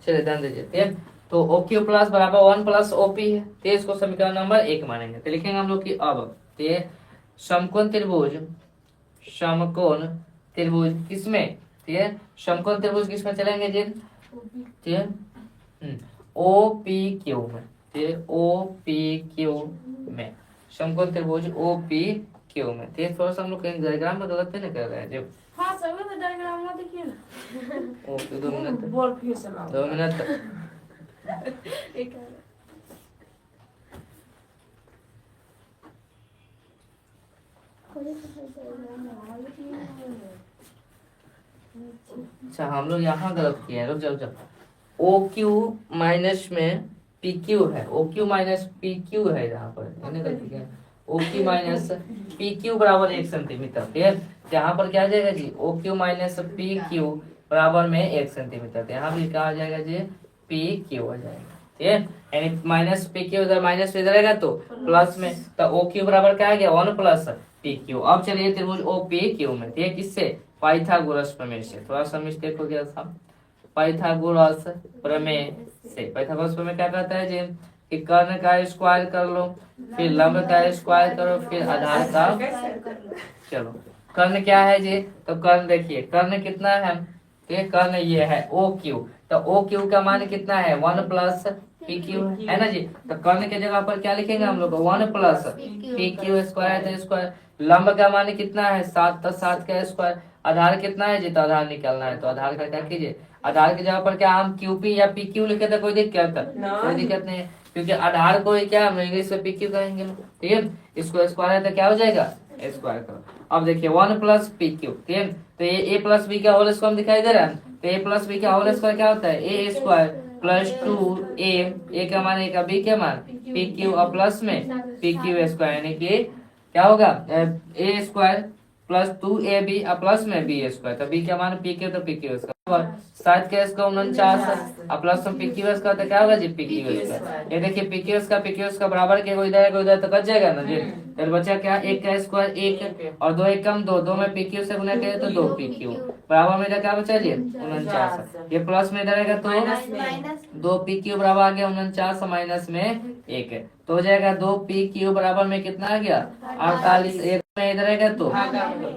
चलिए ध्यान दीजिए, ठीक है, तो ओ क्यू प्लस बराबर 1 प्लस ओ पी है, ठीक है, इसको समीकरण नंबर 1 मानेंगे। तो लिखेंगे हम लोग कि अब, ठीक है, समकोण त्रिभुज किसमें, ठीक है, समकोण त्रिभुज किसमें चलेंगे जी, ठीक है, ओ पी क्यू में, ठीक है, ओ पी क्यू में, समकोण त्रिभुज ओ पी क्यू में, ठीक है, थोड़ा सा हम लोग कहीं डायग्राम में गलत नहीं कर रहे हैं जब, हाँ सब तो डायग्राम में देखिए ना। ओके 2 मिनट, बोल फिर से लाओ। 2 मिनट, एक अच्छा हम लोग यहाँ गलत किए हैं, रुक जाओ जब ओ क्यू माइनस में पी क्यू है, O Q minus P Q है यहाँ पर, मैंने गलती किया, O Q minus P Q बराबर 1 सेंटीमीटर, ठीक है, यहाँ पर क्या आ जाएगा जी, O Q minus P Q बराबर में 1 सेंटीमीटर, यहाँ भी क्या आ जाएगा जी, पी क्यू आ जाएगा, ठीक है, यानी माइनस पी क्यू इधर माइनस इधर रहेगा तो प्लस में, तो ओ क्यू बराबर क्या आ गया 1 प्लस पी क्यू। अब चलिए त्रिभुज ओ पी क्यू में, ठीक है, किससे, पाइथागोरस प्रमेय से, थोड़ा सा मिस्टेक हो गया था, पाइथागोरस प्रमेय से, पाइथागोरस प्रमेय क्या कहता है जी, कि कर्ण का स्क्वायर कर लो, फिर लंब का स्क्वायर करो, फिर आधार का, चलो कर्ण क्या है जी, तो कर्ण देखिए कर्ण कितना है, ठीक है, कर्ण ये है ओ क्यू, तो ओ क्यू का मान कितना है 1 प्लस पी क्यू है ना जी, तो कर्ण के जगह पर क्या लिखेंगे हम लोग 1 प्लस पी क्यू स्क्वायर, तो स्क्वायर, लंब का मान कितना है 7, तो 7 का स्क्वायर, आधार कितना है जी, तो आधार निकालना है, तो आधार का क्या कीजिए, आधार की जगह पर क्या हम क्यूपी या पी क्यू लिखे थे, कोई दिक्कत, कोई दिक्कत नहीं है, क्योंकि आधार को ही क्या हम इंग्लिश में पी क्यू कहेंगे, ठीक है, इसको स्क्वायर है तो क्या हो जाएगा स्क्वायर करो। अब देखिए 1 प्लस पी क्यू, ठीक है, तो ये ए प्लस बी का होल स्क्वायर दिखाई दे रहा है, तो ए प्लस बी का होल स्क्वायर क्या होता है, ए स्क्वायर प्लस 2 ए का मान ए का बी का मान पी क्यू और प्लस में पी क्यू स्क्वायर, यानी कि क्या होगा ए स्क्वायर प्लस 2ab और प्लस में बी स्क्वायर, तो बी का मान पी क्यू, तो पी क्यू स्क्वायर 7 का स्क्वायर 49 और प्लस में पी क्यू स्क्वायर, तो क्या होगा जी पी क्यू स्क्वायर, ये देखिए पी क्यू का बराबर के कोई इधर तो कट जाएगा ना जी, फिर बचा क्या 1 का स्क्वायर 1 और 2 1 कम 2, 2 में पी क्यू से गुना करें तो 2 पी क्यू बराबर में इधर क्या बचा जी 49, ये प्लस में इधर आएगा तो 2 पी क्यू बराबर आ गया 49 माइनस में 1, तो हो जाएगा 2 पी क्यू बराबर में कितना आ गया 48, 1 में इधर आएगा तो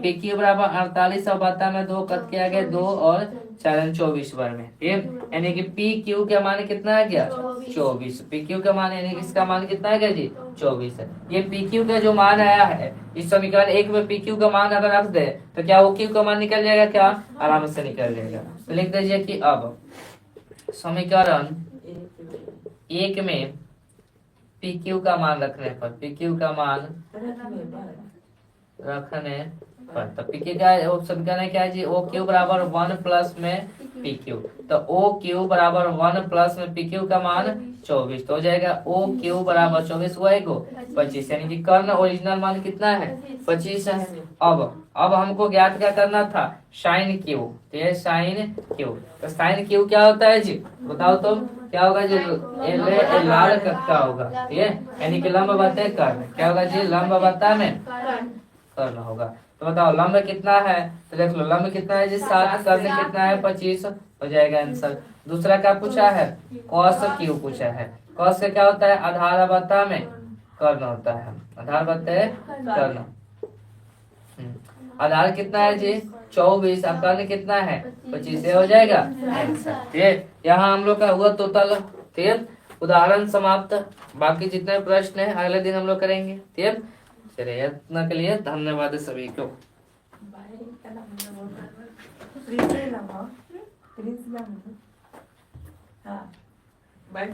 पी क्यू बराबर 48 और बता में 2 कट के आ गया 2 और 4 24 बार में, ठीक, यानी कि पी क्यू का मान कितना आ गया 24, पी क्यू का मान यानी कि इसका मान कितना आ गया जी 24 है। ये पी क्यू का जो मान आया है इस समीकरण 1 में पी क्यू का मान अगर रख दे तो क्या ओ क्यू का मान निकल जाएगा, क्या आराम से निकल जाएगा, तो लिख दीजिए कि अब समीकरण 1 में पी क्यू का मान रखने पर, पी क्यू का मान रखने पर, तो पी क्यू का समीकरण क्या है जी, ओ क्यू बराबर 1 प्लस में पी क्यू, तो ओ क्यू बराबर 1 प्लस में पी क्यू का मान 24, तो हो जाएगा ओ क्यू बराबर 24 हुआ 25, यानी कि कर्ण ओरिजिनल मान कितना है 25 है। अब हमको ज्ञात क्या करना था साइन क्यू, तो ये साइन क्यू, तो साइन क्यू क्या होता है जी बताओ तो, क्या होगा जी लाल कक्का होगा, ठीक है, यानी कि लंब बटे कर्ण, क्या होगा जी लंब बटा में कर्ण होगा, तो बताओ लंब कितना है, तो देख लो लंब कितना है जी 7, कर्ण कितना है 25, हो जाएगा आंसर। दूसरा क्या पूछा है कॉस क्यू पूछा है, कॉस का क्या होता है आधार बटा में कर्ण होता है, आधार बटे कर्ण, आधार कितना है जी 24 और कर्ण कितना है 25, हो जाएगा आंसर, ठीक है, यहाँ हम लोग का हुआ टोटल, ठीक है, उदाहरण समाप्त, बाकी जितने प्रश्न है अगले दिन हम लोग करेंगे, ठीक है, चलिए इतना के लिए धन्यवाद सभी को। बाय